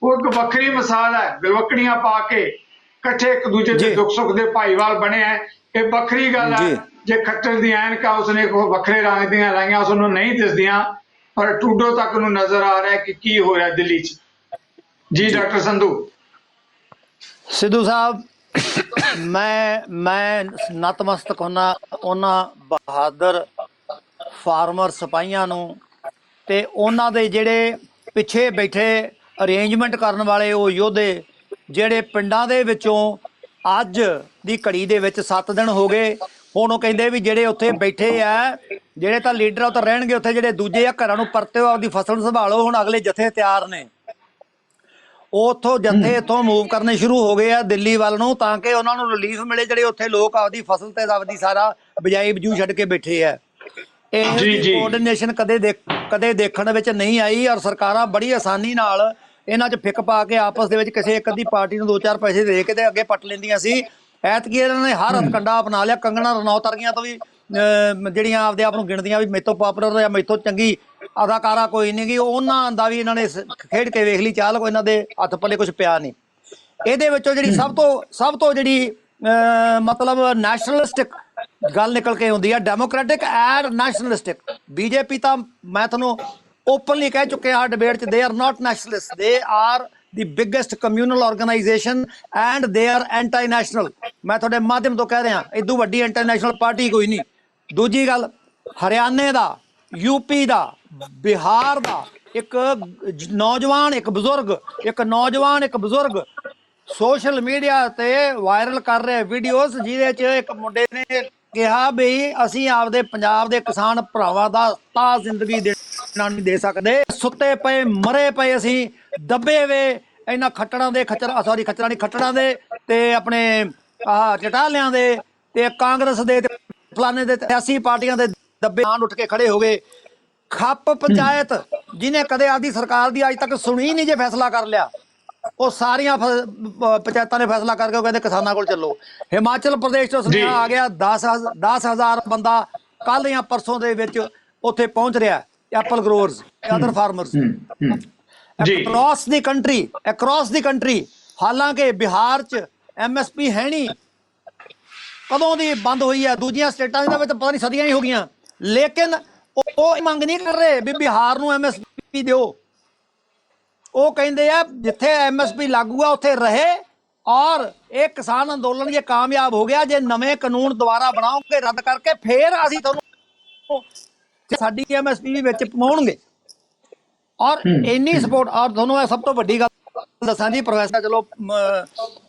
ਉਹ ਇੱਕ ਵੱਖਰੀ ਮਿਸਾਲ ਹੈ। ਗਲਵਕੜੀਆਂ ਪਾ ਕੇ ਇਕੱਠੇ ਇੱਕ ਦੂਜੇ ਦੇ ਦੁੱਖ ਸੁੱਖ ਦੇ ਭਾਈਵਾਲ ਬਣੇ ਹੈ, ਇਹ ਵੱਖਰੀ ਗੱਲ ਹੈ। ਜੇ ਖੱਟਰ ਦੀਆਂ ਐਨਕਾਂ ਉਸਨੇ ਕੋਈ ਵੱਖਰੇ ਰੰਗ ਦੀਆਂ ਲਾਈਆਂ, ਉਸਨੂੰ ਨਹੀਂ ਦਿਸਦੀਆਂ, ਪਰ ਟੂਡੋ ਤੱਕ ਨੂੰ ਨਜ਼ਰ ਆ ਰਿਹਾ ਕਿ ਕੀ ਹੋ ਰਿਹਾ ਦਿੱਲੀ 'ਚ। ਜੀ ਡਾਕਟਰ ਸੰਧੂ। ਸਿੱਧੂ ਸਾਹਿਬ, ਮੈਂ ਨਤਮਸਤਕ ਹੋਣਾ ਉਹਨਾਂ ਬਹਾਦਰ ਫਾਰਮਰ ਸਿਪਾਹੀਆਂ ਨੂੰ ਤੇ ਉਹਨਾਂ ਦੇ ਜਿਹੜੇ ਪਿੱਛੇ ਬੈਠੇ ਅਰੇਂਜਮੈਂਟ ਕਰਨ ਵਾਲੇ ਉਹ ਯੋਧੇ ਜਿਹੜੇ ਪਿੰਡਾਂ ਦੇ ਵਿੱਚੋਂ ਅੱਜ ਦੀ ਘੜੀ ਦੇ ਵਿੱਚ 7 ਦਿਨ ਹੋ ਗਏ। ਹੁਣ ਉਹ ਕਹਿੰਦੇ ਵੀ ਜਿਹੜੇ ਉੱਥੇ ਬੈਠੇ ਆ, ਜਿਹੜੇ ਤਾਂ ਲੀਡਰ ਉਹ ਤਾਂ ਰਹਿਣਗੇ ਉੱਥੇ, ਜਿਹੜੇ ਦੂਜੇ ਆ ਘਰਾਂ ਨੂੰ ਪਰਤਿਓ, ਆਪਦੀ ਫਸਲ ਸੰਭਾਲੋ। ਹੁਣ ਅਗਲੇ ਜਥੇ ਤਿਆਰ ਨੇ, ਉਹ ਉੱਥੋਂ ਜਥੇ ਇੱਥੋਂ ਮੂਵ ਕਰਨੇ ਸ਼ੁਰੂ ਹੋ ਗਏ ਆ ਦਿੱਲੀ ਵੱਲ ਨੂੰ, ਤਾਂ ਕਿ ਉਹਨਾਂ ਨੂੰ ਰਿਲੀਫ ਮਿਲੇ ਜਿਹੜੇ ਉੱਥੇ ਲੋਕ ਆਪਦੀ ਫਸਲ ਤੇ ਆਪਦੀ ਸਾਰਾ ਬਿਜਾਈ ਬਜੂ ਛੱਡ ਕੇ ਬੈਠੇ ਆ। ਇਹ ਕੋਆਰਡੀਨੇਸ਼ਨ ਕਦੇ ਦੇਖਣ ਵਿੱਚ ਨਹੀਂ ਆਈ, ਔਰ ਸਰਕਾਰਾਂ ਬੜੀ ਆਸਾਨੀ ਨਾਲ ਇਹਨਾਂ 'ਚ ਫਿੱਕ ਪਾ ਕੇ ਆਪਸ ਦੇ ਵਿੱਚ ਕਿਸੇ ਇੱਕ ਅੱਧੀ ਪਾਰਟੀ ਨੂੰ 2-4 ਪੈਸੇ ਦੇ ਕੇ ਤੇ ਅੱਗੇ ਪੱਟ ਲੈਂਦੀਆਂ ਸੀ। ਐਤਕੀ ਇਹਨਾਂ ਨੇ ਹਰ ਹਥਕੰਡਾ ਅਪਣਾ ਲਿਆ। ਕੰਗਣਾ ਰਣੌਤ ਵਰਗੀਆਂ ਤੋਂ ਵੀ ਜਿਹੜੀਆਂ ਆਪਦੇ ਆਪ ਨੂੰ ਗਿਣਦੀਆਂ ਵੀ ਮੇਥੋਂ ਪਾਪੂਲਰ ਜਾਂ ਮੇਥੋਂ ਚੰਗੀ ਅਦਾਕਾਰਾ ਕੋਈ ਨਹੀਂ ਗੀ, ਉਹਨਾਂ ਦਾ ਵੀ ਇਹਨਾਂ ਨੇ ਖੇਡ ਕੇ ਵੇਖ ਲਈ ਚਾਲ, ਕੋਈ ਇਹਨਾਂ ਦੇ ਹੱਥ ਪੱਲੇ ਕੁਝ ਪਿਆ ਨਹੀਂ। ਇਹਦੇ ਵਿੱਚੋਂ ਜਿਹੜੀ ਸਭ ਤੋਂ ਜਿਹੜੀ ਮਤਲਬ ਨੈਸ਼ਨਲਿਸਟਿਕ ਗੱਲ ਨਿਕਲ ਕੇ ਆਉਂਦੀ ਹੈ, ਡੈਮੋਕ੍ਰੈਟਿਕ ਐਂਡ ਨੈਸ਼ਨਲਿਸਟਿਕ। ਬੀਜੇਪੀ ਤਾਂ ਮੈਂ ਤੁਹਾਨੂੰ ਓਪਨਲੀ ਕਹਿ ਚੁੱਕਿਆ ਹਾਂ ਡਿਬੇਟ 'ਚ, they are not nationalist, they are the biggest communal organisation and they are anti national. ਮੈਂ ਤੁਹਾਡੇ ਮਾਧਿਅਮ ਤੋਂ ਕਹਿ ਰਿਹਾ, ਇਦੋਂ ਵੱਡੀ ਇੰਟਰਨੈਸ਼ਨਲ ਪਾਰਟੀ ਕੋਈ ਨਹੀਂ। ਦੂਜੀ ਗੱਲ, ਹਰਿਆਣੇ ਦਾ, ਯੂਪੀ ਦਾ, ਬਿਹਾਰ ਦਾ ਇੱਕ ਨੌਜਵਾਨ ਇੱਕ ਬਜ਼ੁਰਗ ਸੋਸ਼ਲ ਮੀਡੀਆ ਤੇ ਵਾਇਰਲ ਕਰ ਰਹੇ ਵੀਡੀਓਜ਼, ਜਿਹਦੇ 'ਚ ਇੱਕ ਮੁੰਡੇ ਨੇ ਕਿਹਾ ਵੀ ਅਸੀਂ ਆਪਦੇ ਪੰਜਾਬ ਦੇ ਕਿਸਾਨ ਭਰਾਵਾਂ ਦਾ ਤਾਂ ਜ਼ਿੰਦਗੀ ਦੇਣਾ ਨਹੀਂ ਦੇ ਸਕਦੇ, ਸੁੱਤੇ ਪਏ ਮਰੇ ਪਏ ਅਸੀਂ ਦੱਬੇ ਵੇ ਇਹਨਾਂ ਖੱਟੜਾਂ ਦੇ ਤੇ ਆਪਣੇ ਆਹ ਚਟਾਲਿਆਂ ਦੇ ਤੇ ਕਾਂਗਰਸ ਦੇ ਤੇ ਫਲਾਣੇ ਦੇ ਸਿਆਸੀ ਪਾਰਟੀਆਂ ਦੇ ਦੱਬੇ ਆਣ ਉੱਠ ਕੇ ਖੜੇ ਹੋ ਗਏ। ਖੱਪ ਪੰਚਾਇਤ ਜਿਹਨੇ ਕਦੇ ਆਪਦੀ ਸਰਕਾਰ ਦੀ ਅੱਜ ਤੱਕ ਸੁਣੀ ਨਹੀਂ, ਜੇ ਫੈਸਲਾ ਕਰ ਲਿਆ ਉਹ ਸਾਰੀਆਂ ਪੰਚਾਇਤਾਂ ਨੇ ਫੈਸਲਾ ਕਰਕੇ ਉਹ ਕਹਿੰਦੇ ਕਿਸਾਨਾਂ ਕੋਲ ਚੱਲੋ। ਹਿਮਾਚਲ ਪ੍ਰਦੇਸ਼ ਤੋਂ ਸੁਨੇਹਾ ਆ ਗਿਆ, 10,000 ਬੰਦਾ ਕੱਲ ਜਾਂ ਪਰਸੋਂ ਦੇ ਵਿੱਚ ਉੱਥੇ ਪਹੁੰਚ ਰਿਹਾ, Apple growers, other farmers across ਦੀ ਕੰਟਰੀ। ਹਾਲਾਂਕਿ ਬਿਹਾਰ 'ਚ MSP ਹੈ ਨਹੀਂ, ਕਦੋਂ ਦੀ ਬੰਦ ਹੋਈ ਹੈ। ਦੂਜੀਆਂ ਸਟੇਟਾਂ ਦੇ ਵਿੱਚ ਪਤਾ ਨਹੀਂ ਸਦੀਆਂ ਹੀ ਹੋ ਗਈਆਂ, ਲੇਕਿਨ ਉਹ ਮੰਗ ਨਹੀਂ ਕਰ ਰਹੇ ਵੀ ਬਿਹਾਰ ਨੂੰ MSP ਦਿਓ। ਉਹ ਕਹਿੰਦੇ ਆ ਜਿੱਥੇ MSP ਲਾਗੂ ਆ ਉੱਥੇ ਰਹੇ, ਔਰ ਇਹ ਕਿਸਾਨ ਅੰਦੋਲਨ ਜੇ ਕਾਮਯਾਬ ਹੋ ਗਿਆ, ਜੇ ਨਵੇਂ ਕਾਨੂੰਨ ਦੁਬਾਰਾ ਬਣਾਓਗੇ ਰੱਦ ਕਰਕੇ, ਫੇਰ ਅਸੀਂ ਤੁਹਾਨੂੰ ਸਾਡੀ MSP ਵੀ ਵਿੱਚ ਪਾਉਣਗੇ। ਔਰ ਇੰਨੀ ਸਪੋਰਟ। ਔਰ ਤੁਹਾਨੂੰ ਇਹ ਸਭ ਤੋਂ ਵੱਡੀ ਗੱਲ ਦੱਸਾਂ ਜੀ, ਪ੍ਰੋਫੈਸਰ ਚਲੋ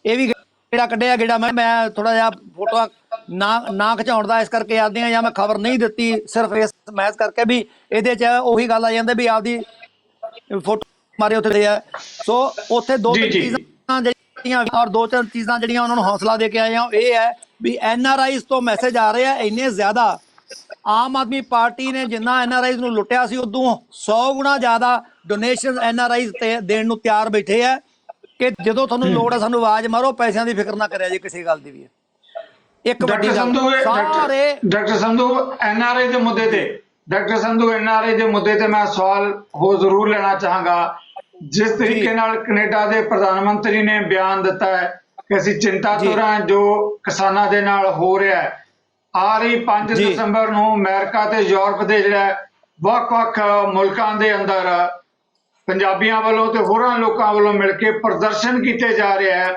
ਇਹ ਵੀ ਗੇੜਾ ਕੱਢਿਆ ਗੇੜਾ, ਮੈਂ ਥੋੜਾ ਜਿਹਾ ਫੋਟੋਆਂ ਨਾ ਖਿਚਾਉਣ ਦਾ ਇਸ ਕਰਕੇ ਆਦੇ ਆ, ਜਾਂ ਮੈਂ ਖਬਰ ਨਹੀਂ ਦਿੱਤੀ ਸਿਰਫ ਇਸ ਮੈਚ ਕਰਕੇ ਵੀ ਇਹਦੇ 'ਚ ਉਹੀ ਗੱਲ ਆ ਜਾਂਦੇ ਵੀ ਆਪਦੀ ਫੋਟੋ ਮਾਰੇ ਉੱਥੇ ਆ। ਸੋ ਉੱਥੇ 2-3 ਚੀਜ਼ਾਂ ਜਿਹੜੀਆਂ ਔਰ 2-4 ਚੀਜ਼ਾਂ ਜਿਹੜੀਆਂ ਉਹਨਾਂ ਨੂੰ ਹੌਸਲਾ ਦੇ ਕੇ ਆਏ ਆ, ਇਹ ਹੈ ਵੀ NRIs ਤੋਂ ਮੈਸੇਜ ਆ ਰਹੇ ਆ ਇੰਨੇ ਜ਼ਿਆਦਾ। ਆਮ ਆਦਮੀ ਪਾਰਟੀ ਨੇ ਜਿੰਨਾ NRIs ਨੂੰ ਲੁੱਟਿਆ ਸੀ, ਉਦੋਂ 100 ਗੁਣਾ ਜ਼ਿਆਦਾ ਡੋਨੇਸ਼ਨ NRIs ਤੇ ਦੇਣ ਨੂੰ ਤਿਆਰ ਬੈਠੇ ਆ ਕਿ ਜਦੋਂ ਤੁਹਾਨੂੰ ਲੋੜ ਹੈ ਸਾਨੂੰ ਆਵਾਜ਼ ਮਾਰੋ, ਪੈਸਿਆਂ ਦੀ ਫਿਕਰ ਨਾ ਕਰਿਆ ਜੀ ਕਿਸੇ ਗੱਲ ਦੀ ਵੀ। ਇੱਕ ਵੱਡੀ ਗੱਲ ਡਾਕਟਰ ਸੰਧੂ NRI ਦੇ ਮੁੱਦੇ ਤੇ ਮੈਂ ਸਵਾਲ ਹੋ ਜ਼ਰੂਰ ਲੈਣਾ ਚਾਹਾਂਗਾ। ਜਿਸ ਤਰੀਕੇ ਨਾਲ ਕੈਨੇਡਾ ਦੇ ਪ੍ਰਧਾਨ ਮੰਤਰੀ ਨੇ ਬਿਆਨ ਦਿੱਤਾ ਹੈ ਕਿ ਅਸੀਂ ਚਿੰਤਾਤੁਰ ਹਾਂ ਜੋ ਕਿਸਾਨਾਂ ਦੇ ਨਾਲ ਹੋ ਰਿਹਾ ਹੈ। ਆ ਰਹੀ 5 ਦਸੰਬਰ ਨੂੰ ਅਮਰੀਕਾ ਤੇ ਯੂਰਪ ਦੇ ਜਿਹੜਾ ਵੱਖ-ਵੱਖ ਮੁਲਕਾਂ ਦੇ ਅੰਦਰ ਪੰਜਾਬੀਆਂ ਵੱਲੋਂ ਤੇ ਹੋਰਾਂ ਲੋਕਾਂ ਵੱਲੋਂ ਮਿਲ ਕੇ ਪ੍ਰਦਰਸ਼ਨ ਕੀਤੇ ਜਾ ਰਿਹਾ ਹੈ।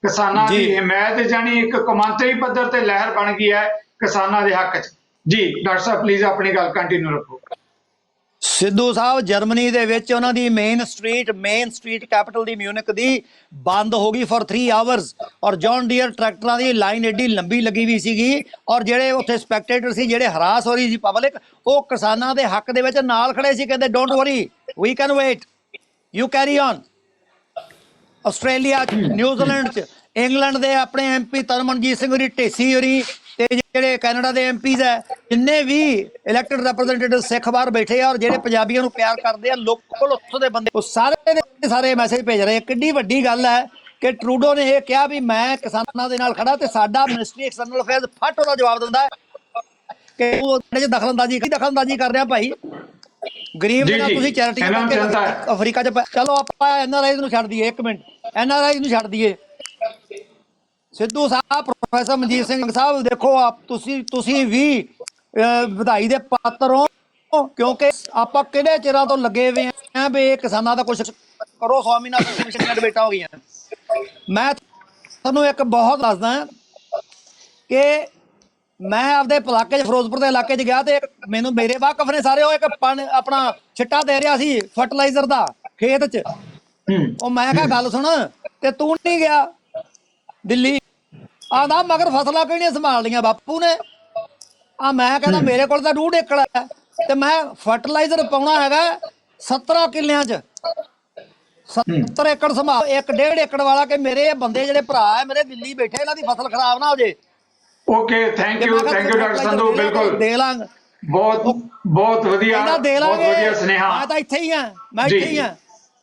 ਕਿਸਾਨਾਂ ਦੀ ਜੀ। ਹਮਾਇਤ ਜਾਨੀ ਇੱਕ ਕੌਮਾਂਤਰੀ ਪੱਧਰ ਤੇ ਲਹਿਰ ਬਣ ਗਈ ਹੈ ਕਿਸਾਨਾਂ ਦੇ ਹੱਕ 'ਚ। ਜੀ ਡਾਕਟਰ ਸਾਹਿਬ ਪਲੀਜ਼ ਆਪਣੀ ਗੱਲ ਕੰਟੀਨਿਊ ਰੱਖੋ। ਸਿੱਧੂ ਸਾਹਿਬ ਜਰਮਨੀ ਦੇ ਵਿੱਚ ਉਹਨਾਂ ਦੀ ਮੇਨ ਸਟਰੀਟ ਕੈਪੀਟਲ ਦੀ ਮਿਊਨਿਕ ਦੀ ਬੰਦ ਹੋ ਗਈ ਫॉर 3 ਆਵਰਸ ਔਰ ਜੌਨ ਡੀਅਰ ਟਰੈਕਟਰਾਂ ਦੀ ਲਾਈਨ ਏਡੀ ਲੰਬੀ ਲੱਗੀ ਵੀ ਸੀਗੀ ਔਰ ਜਿਹੜੇ ਉੱਥੇ ਸਪੈਕਟੇਟਰ ਸੀ ਜਿਹੜੇ ਹਰਾਸ ਹੋ ਰਹੀ ਸੀ ਪਬਲਿਕ ਉਹ ਕਿਸਾਨਾਂ ਦੇ ਹੱਕ ਦੇ ਵਿੱਚ ਨਾਲ ਖੜੇ ਸੀ ਕਹਿੰਦੇ don't worry we can wait you carry on. Australia 'ਚ ਨਿਊਜ਼ੀਲੈਂਡ 'ਚ ਇੰਗਲੈਂਡ ਦੇ ਆਪਣੇ ਐਮਪੀ ਤਰਨਮਨਜੀਤ ਸਿੰਘ ਹੋਰੀ ਢੇਸੀ ਹੋਰੀ ਤੇ ਜਿਹੜੇ ਕੈਨੇਡਾ ਦੇ ਐਮਪੀਜ਼ ਹੈ ਜਿੰਨੇ ਵੀ ਇਲੈਕਟਡ ਰਿਪਰੈਜ਼ੈਂਟੇਟਿਵ ਸਿੱਖ ਬਾਹਰ ਬੈਠੇ ਆ ਔਰ ਜਿਹੜੇ ਪੰਜਾਬੀਆਂ ਨੂੰ ਪਿਆਰ ਕਰਦੇ ਆ ਲੋਕਲ ਉੱਥੋਂ ਦੇ ਬੰਦੇ ਉਹ ਸਾਰੇ ਦੇ ਸਾਰੇ ਮੈਸੇਜ ਭੇਜ ਰਹੇ। ਕਿੱਡੀ ਵੱਡੀ ਗੱਲ ਹੈ ਕਿ ਟਰੂਡੋ ਨੇ ਇਹ ਕਿਹਾ ਵੀ ਮੈਂ ਕਿਸਾਨਾਂ ਦੇ ਨਾਲ ਖੜਾ ਤੇ ਸਾਡਾ ਮਿਨਿਸਟਰੀ ਐਕਸਟਰਨਲ ਅਫੇਅਰਸ ਫਟ ਉਹਦਾ ਜਵਾਬ ਦਿੰਦਾ ਹੈ ਕਿ ਉਹ ਇਹਦੇ 'ਚ ਦਖਲਅੰਦਾਜ਼ੀ ਕਰ ਰਿਹਾ ਭਾਈ। ਗਰੀਬ ਦੇ ਨਾਲ ਤੁਸੀਂ ਚੈਰਿਟੀਆਂ ਕਰਕੇ ਅਫਰੀਕਾ 'ਚ ਚਲੋ ਆਪਾਂ ਐਨਆਰਆਈਜ਼ ਨੂੰ ਛੱਡ ਦਈਏ। 1 ਮਿੰਟ ਐਨਆਰਆਈਜ਼ ਨੂੰ ਛੱਡ ਦਈਏ। ਸਿੱਧੂ ਸਾਹਿਬ ਪ੍ਰੋਫੈਸਰ ਮਨਜੀਤ ਸਿੰਘ ਸਾਹਿਬ ਦੇਖੋ ਆਪ ਤੁਸੀਂ ਵੀ ਵਧਾਈ ਦੇ ਪਾਤਰ ਹੋ ਕਿਉਂਕਿ ਆਪਾਂ ਕਿਹੜੇ ਚਿਰਾਂ ਤੋਂ ਲੱਗੇ ਹੋਏ ਆ ਵੀ ਕਿਸਾਨਾਂ ਦਾ ਕੁਝ ਕਰੋ। ਸਵਾਮੀਨਾਥਨ ਕਮਿਸ਼ਨ ਦੀਆਂ ਡਿਬੇਟਾਂ ਹੋ ਗਈਆਂ। ਮੈਂ ਤੁਹਾਨੂੰ ਇੱਕ ਬਹੁਤ ਦੱਸਦਾ ਕਿ ਮੈਂ ਆਪਦੇ ਇਲਾਕੇ 'ਚ ਫਿਰੋਜ਼ਪੁਰ ਦੇ ਇਲਾਕੇ 'ਚ ਗਿਆ ਤੇ ਮੈਨੂੰ ਮੇਰੇ ਵਾਕਫ ਨੇ ਸਾਰੇ ਉਹ ਇੱਕ ਆਪਣਾ ਛਿੱਟਾ ਦੇ ਰਿਹਾ ਸੀ ਫਰਟੀਲਾਈਜ਼ਰ ਦਾ ਖੇਤ 'ਚ। ਉਹ ਮੈਂ ਕਿਹਾ ਗੱਲ ਸੁਣ ਤੇ ਤੂੰ ਨਹੀਂ ਗਿਆ ਦਿੱਲੀ ਆਂਦਾ ਮਗਰ ਫਸਲਾਂ ਕਿਹੜੀਆਂ ਸੰਭਾਲ ਲਈਆਂ ਬਾਪੂ ਨੇ। ਮੈਂ ਕਹਿੰਦਾ ਮੇਰੇ ਕੋਲ ਤਾਂ 2.5 ਏਕੜ ਹੈ ਤੇ ਮੈਂ ਫਰਟੀਲਾਈਜ਼ਰ ਪਾਉਣਾ ਹੈਗਾ 17 ਕਿੱਲਿਆਂ 'ਚ 70 ਏਕੜ ਸੰਭਾਲ 1.5 ਏਕੜ ਵਾਲਾ ਕਿ ਮੇਰੇ ਬੰਦੇ ਜਿਹੜੇ ਭਰਾ ਹੈ ਮੇਰੇ ਦਿੱਲੀ ਬੈਠੇ ਇਹਨਾਂ ਦੀ ਫਸਲ ਖਰਾਬ ਨਾ ਹੋ ਜੇ। Okay thank you doctor Sandhu ਬਿਲਕੁਲ ਦੇ ਲਾਂਗੇ ਬਹੁਤ ਵਧੀਆ ਸੁਨੇਹਾ। ਮੈਂ ਤਾਂ ਇੱਥੇ ਹੀ ਆ ਮੈਂ ਇੱਥੇ ਹੀ ਆ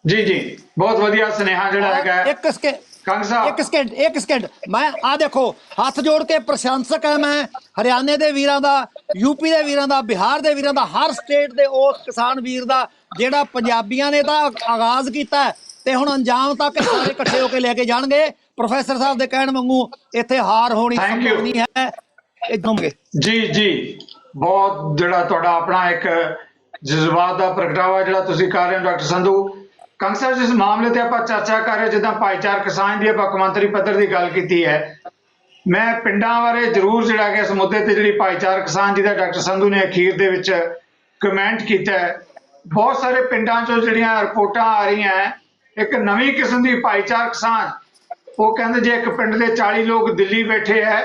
ਜੀ ਬਹੁਤ ਵਧੀਆ ਸੁਨੇਹਾ ਜਿਹੜਾ ਹੈਗਾ ਇੱਕ ਸਕਿੰਟ ਮੈਂ ਆ ਦੇਖੋ ਹੱਥ ਜੋੜ ਕੇ ਪ੍ਰਸ਼ੰਸਕ ਹੈ ਮੈਂ ਹਰਿਆਣੇ ਦੇ ਵੀਰਾਂ ਦਾ ਯੂਪੀ ਦੇ ਵੀਰਾਂ ਦਾ ਬਿਹਾਰ ਦੇ ਵੀਰਾਂ ਦਾ ਹਰ ਸਟੇਟ ਦੇ ਉਸ ਕਿਸਾਨ ਵੀਰ ਦਾ ਜਿਹੜਾ ਪੰਜਾਬੀਆਂ ਨੇ ਤਾਂ ਆਗਾਜ਼ ਕੀਤਾ ਤੇ ਹੁਣ ਅੰਜਾਮ ਤੱਕ ਸਾਰੇ ਇਕੱਠੇ ਹੋ ਕੇ ਲੈ ਕੇ ਜਾਣਗੇ। ਪ੍ਰੋਫੈਸਰ ਸਾਹਿਬ ਦੇ ਕਹਿਣ ਵਾਂਗੂ ਇੱਥੇ ਹਾਰ ਹੋਣੀ ਸੰਭਵ ਨਹੀਂ ਹੈ। ਜੀ ਬਹੁਤ ਜਿਹੜਾ ਤੁਹਾਡਾ ਆਪਣਾ ਇੱਕ ਜਜ਼ਬਾਤ ਦਾ ਪ੍ਰਗਟਾਵਾ ਜਿਹੜਾ ਤੁਸੀਂ ਕਰ ਰਹੇ ਹੋ ਡਾਕਟਰ ਸੰਧੂ। ਕੰਗ ਸਾਹਿਬ ਜਿਸ ਮਾਮਲੇ ਤੇ ਆਪਾਂ ਚਰਚਾ ਕਰ ਰਹੇ ਜਿੱਦਾਂ ਭਾਈਚਾਰਕ ਕਿਸਾਨ ਦੀ ਆਪਾਂ ਕੌਮਾਂਤਰੀ ਪੱਧਰ ਦੀ ਗੱਲ ਕੀਤੀ ਹੈ ਮੈਂ ਪਿੰਡਾਂ ਬਾਰੇ ਜ਼ਰੂਰ ਜਿਹੜਾ ਕਿ ਇਸ ਮੁੱਦੇ ਤੇ ਜਿਹੜੀ ਭਾਈਚਾਰਕ ਕਿਸਾਨ ਜਿਹਦਾ ਡਾਕਟਰ ਸੰਧੂ ਨੇ ਅਖੀਰ ਦੇ ਵਿੱਚ ਕਮੈਂਟ ਕੀਤਾ ਹੈ ਬਹੁਤ ਸਾਰੇ ਪਿੰਡਾਂ 'ਚੋਂ ਜਿਹੜੀਆਂ ਰਿਪੋਰਟਾਂ ਆ ਰਹੀਆਂ ਇੱਕ ਨਵੀਂ ਕਿਸਮ ਦੀ ਭਾਈਚਾਰਕ ਕਿਸਾਨ ਉਹ ਕਹਿੰਦੇ ਜੇ ਇੱਕ ਪਿੰਡ ਦੇ 40 ਲੋਕ ਦਿੱਲੀ ਬੈਠੇ ਹੈ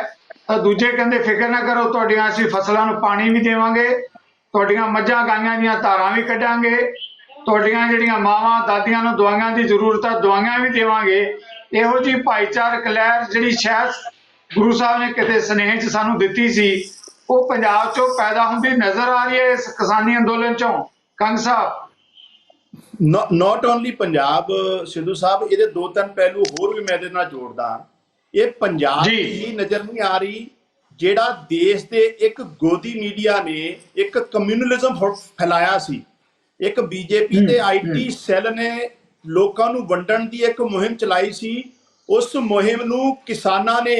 ਤਾਂ ਦੂਜੇ ਕਹਿੰਦੇ ਫਿਕਰ ਨਾ ਕਰੋ ਤੁਹਾਡੀਆਂ ਅਸੀਂ ਫਸਲਾਂ ਨੂੰ ਪਾਣੀ ਵੀ ਦੇਵਾਂਗੇ ਤੁਹਾਡੀਆਂ ਮੱਝਾਂ ਗਾਈਆਂ ਦੀਆਂ ਧਾਰਾਂ ਵੀ ਕੱਢਾਂਗੇ ਤੁਹਾਡੀਆਂ ਜਿਹੜੀਆਂ ਮਾਵਾਂ ਦਾਦੀਆਂ ਨੂੰ ਦਵਾਈਆਂ ਦੀ ਜ਼ਰੂਰਤ ਹੈ ਦਵਾਈਆਂ ਵੀ ਦੇਵਾਂਗੇ। ਇਹੋ ਜਿਹੀ ਭਾਈਚਾਰਕ ਲਹਿਰ ਜਿਹੜੀ ਸ਼ਾਇਦ ਗੁਰੂ ਸਾਹਿਬ ਨੇ ਕਿਤੇ ਸੁਨੇਹੇ 'ਚ ਸਾਨੂੰ ਦਿੱਤੀ ਸੀ ਉਹ ਪੰਜਾਬ 'ਚੋਂ ਪੈਦਾ ਹੁੰਦੀ ਨਜ਼ਰ ਆ ਰਹੀ ਹੈ ਇਸ ਕਿਸਾਨੀ ਅੰਦੋਲਨ 'ਚੋਂ। ਕੰਗ ਸਾਹਿਬ ਨਾਟ ਓਨਲੀ ਪੰਜਾਬ ਸਿੱਧੂ ਸਾਹਿਬ ਇਹਦੇ 2-3 ਪਹਿਲੂ ਹੋਰ ਵੀ ਮੈਂ ਇਹਦੇ ਨਾਲ ਜੋੜਦਾ। ਇਹ ਪੰਜਾਬ ਦੀ ਨਜ਼ਰ ਨਹੀਂ ਆ ਰਹੀ ਜਿਹੜਾ ਦੇਸ਼ ਦੇ ਇੱਕ ਗੋਦੀ ਮੀਡੀਆ ਨੇ ਇੱਕ ਕਮਿਊਨਲਿਜ਼ਮ ਫੈਲਾਇਆ ਸੀ ਇੱਕ ਬੀਜੇਪੀ ਦੇ ਆਈਟੀ ਸੈੱਲ ਨੇ ਲੋਕਾਂ ਨੂੰ ਵੰਡਣ ਦੀ ਇੱਕ ਮੁਹਿੰਮ ਚਲਾਈ ਸੀ। ਉਸ ਮੁਹਿੰਮ ਨੂੰ ਕਿਸਾਨਾਂ ਨੇ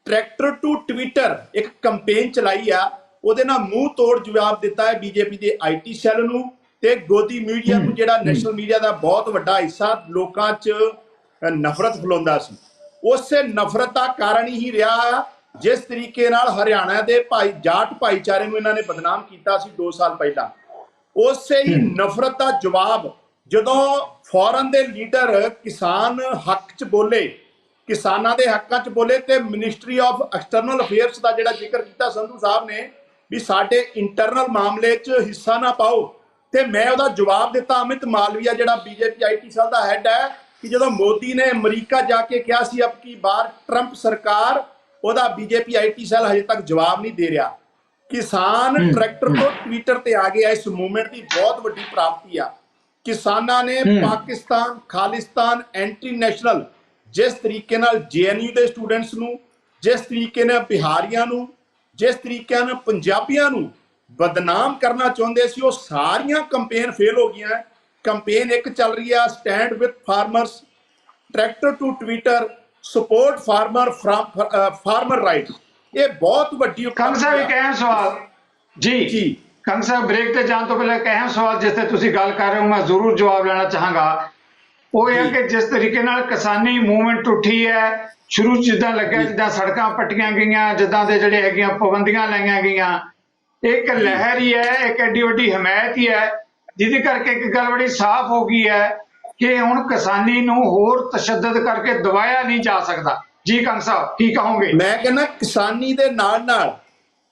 ਟਰੈਕਟਰ ਟੂ ਟਵਿੱਟਰ ਇੱਕ ਕੰਪੇਨ ਚਲਾਈ ਆ ਉਹਦੇ ਨਾਲ ਮੂੰਹ ਤੋੜ ਜਵਾਬ ਦਿੱਤਾ ਹੈ ਬੀਜੇਪੀ ਦੇ ਆਈਟੀ ਸੈੱਲ ਨੂੰ ਤੇ ਗੋਦੀ ਮੀਡੀਆ ਨੂੰ ਜਿਹੜਾ ਨੈਸ਼ਨਲ ਮੀਡੀਆ ਦਾ ਬਹੁਤ ਵੱਡਾ ਹਿੱਸਾ ਲੋਕਾਂ 'ਚ ਨਫ਼ਰਤ ਫੈਲਾਉਂਦਾ ਸੀ। ਉਸੇ ਨਫ਼ਰਤ ਦਾ ਕਾਰਨ ਹੀ ਰਿਹਾ ਜਿਸ ਤਰੀਕੇ ਨਾਲ ਹਰਿਆਣਾ ਦੇ ਜਾਟ ਭਾਈਚਾਰੇ ਨੂੰ ਇਹਨਾਂ ਨੇ ਬਦਨਾਮ ਕੀਤਾ ਸੀ 2 ਸਾਲ ਪਹਿਲਾਂ। ਉਸੇ ਹੀ ਨਫ਼ਰਤ ਦਾ ਜਵਾਬ ਜਦੋਂ ਫੋਰਨ ਦੇ ਲੀਡਰ ਕਿਸਾਨ ਹੱਕ 'ਚ ਬੋਲੇ ਕਿਸਾਨਾਂ ਦੇ ਹੱਕਾਂ 'ਚ ਬੋਲੇ ਤੇ ਮਿਨਿਸਟਰੀ ਆਫ ਐਕਸਟਰਨਲ ਅਫੇਅਰਸ ਦਾ ਜਿਹੜਾ ਜ਼ਿਕਰ ਕੀਤਾ ਸੰਧੂ ਸਾਹਿਬ ਨੇ ਵੀ ਸਾਡੇ ਇੰਟਰਨਲ ਮਾਮਲੇ 'ਚ ਹਿੱਸਾ ਨਾ ਪਾਓ ਤੇ ਮੈਂ ਉਹਦਾ ਜਵਾਬ ਦਿੱਤਾ ਅਮਿਤ ਮਾਲਵੀਆ ਜਿਹੜਾ BJP IT cell the head ਹੈ ਕਿ ਜਦੋਂ ਮੋਦੀ ਨੇ ਅਮਰੀਕਾ ਜਾ ਕੇ ਕਿਹਾ ਸੀ ਅਬ ਕੀ ਬਾਰ ਟਰੰਪ ਸਰਕਾਰ ਉਹਦਾ ਬੀਜੇਪੀ ਆਈਟੀ ਸੈੱਲ ਹਜੇ ਤੱਕ ਜਵਾਬ ਨਹੀਂ ਦੇ ਰਿਹਾ। ਕਿਸਾਨ ਟਰੈਕਟਰ ਤੋਂ ਟਵਿੱਟਰ ਤੇ ਆ ਗਿਆ ਇਸ ਮੂਵਮੈਂਟ ਦੀ ਬਹੁਤ ਵੱਡੀ ਪ੍ਰਾਪਤੀ ਆ। ਕਿਸਾਨਾਂ ਨੇ ਪਾਕਿਸਤਾਨ ਖਾਲਿਸਤਾਨ ਐਂਟੀ ਨੈਸ਼ਨਲ ਜਿਸ ਤਰੀਕੇ ਨਾਲ ਜੇਐਨਯੂ ਦੇ ਸਟੂਡੈਂਟਸ ਨੂੰ ਜਿਸ ਤਰੀਕੇ ਨਾਲ ਬਿਹਾਰੀਆਂ ਨੂੰ ਜਿਸ ਤਰੀਕੇ ਨਾਲ ਪੰਜਾਬੀਆਂ ਨੂੰ ਬਦਨਾਮ ਕਰਨਾ ਚਾਹੁੰਦੇ ਸੀ ਉਹ ਸਾਰੀਆਂ ਕੰਪੇਨ ਫੇਲ ਹੋ ਗਈਆਂ। ਕੰਪੇਨ ਇੱਕ ਚੱਲ ਰਹੀ ਆ stand with farmers tractor to Twitter support farmer right. ਇਹ ਬਹੁਤ ਵੱਡੀ ਕੰਗ ਸਾਹਿਬ ਇੱਕ ਅਹਿਮ ਸਵਾਲ ਜੀ ਕੰਗ ਸਾਹਿਬ ਬ੍ਰੇਕ ਤੇ ਜਾਣ ਤੋਂ ਪਹਿਲਾਂ ਇੱਕ ਅਹਿਮ ਸਵਾਲ ਜਿਸ ਤੇ ਤੁਸੀਂ ਗੱਲ ਕਰ ਰਹੇ ਹੋ ਮੈਂ ਜ਼ਰੂਰ ਜਵਾਬ ਲੈਣਾ ਚਾਹਾਂਗਾ। ਉਹ ਇਹ ਹੈ ਕਿ ਜਿਸ ਤਰੀਕੇ ਨਾਲ ਕਿਸਾਨੀ ਮੂਵਮੈਂਟ ਉੱਠੀ ਹੈ, ਸ਼ੁਰੂ 'ਚ ਜਿੱਦਾਂ ਲੱਗਿਆ ਜਿੱਦਾਂ ਸੜਕਾਂ ਪੱਟੀਆਂ ਗਈਆਂ, ਜਿੱਦਾਂ ਦੇ ਜਿਹੜੇ ਹੈਗੀਆਂ ਪਾਬੰਦੀਆਂ ਲਾਈਆਂ ਗਈਆਂ, ਇੱਕ ਲਹਿਰ ਹੀ ਹੈ, ਇੱਕ ਐਡੀ ਵੱਡੀ ਹਮਾਇਤ ਹੀ ਹੈ ਜਿਹਦੇ ਕਰਕੇ ਇੱਕ ਗੱਲ ਬੜੀ ਸਾਫ਼ ਹੋ ਗਈ ਹੈ ਕਿ ਹੁਣ ਕਿਸਾਨੀ ਨੂੰ ਹੋਰ ਤਸ਼ੱਦਦ ਕਰਕੇ ਦਬਾਇਆ ਨਹੀਂ ਜਾ ਸਕਦਾ। ਜੀ ਕੰਗ ਸਾਹਿਬ ਕੀ ਕਹੋਗੇ? ਮੈਂ ਕਹਿੰਦਾ ਕਿਸਾਨੀ ਦੇ ਨਾਲ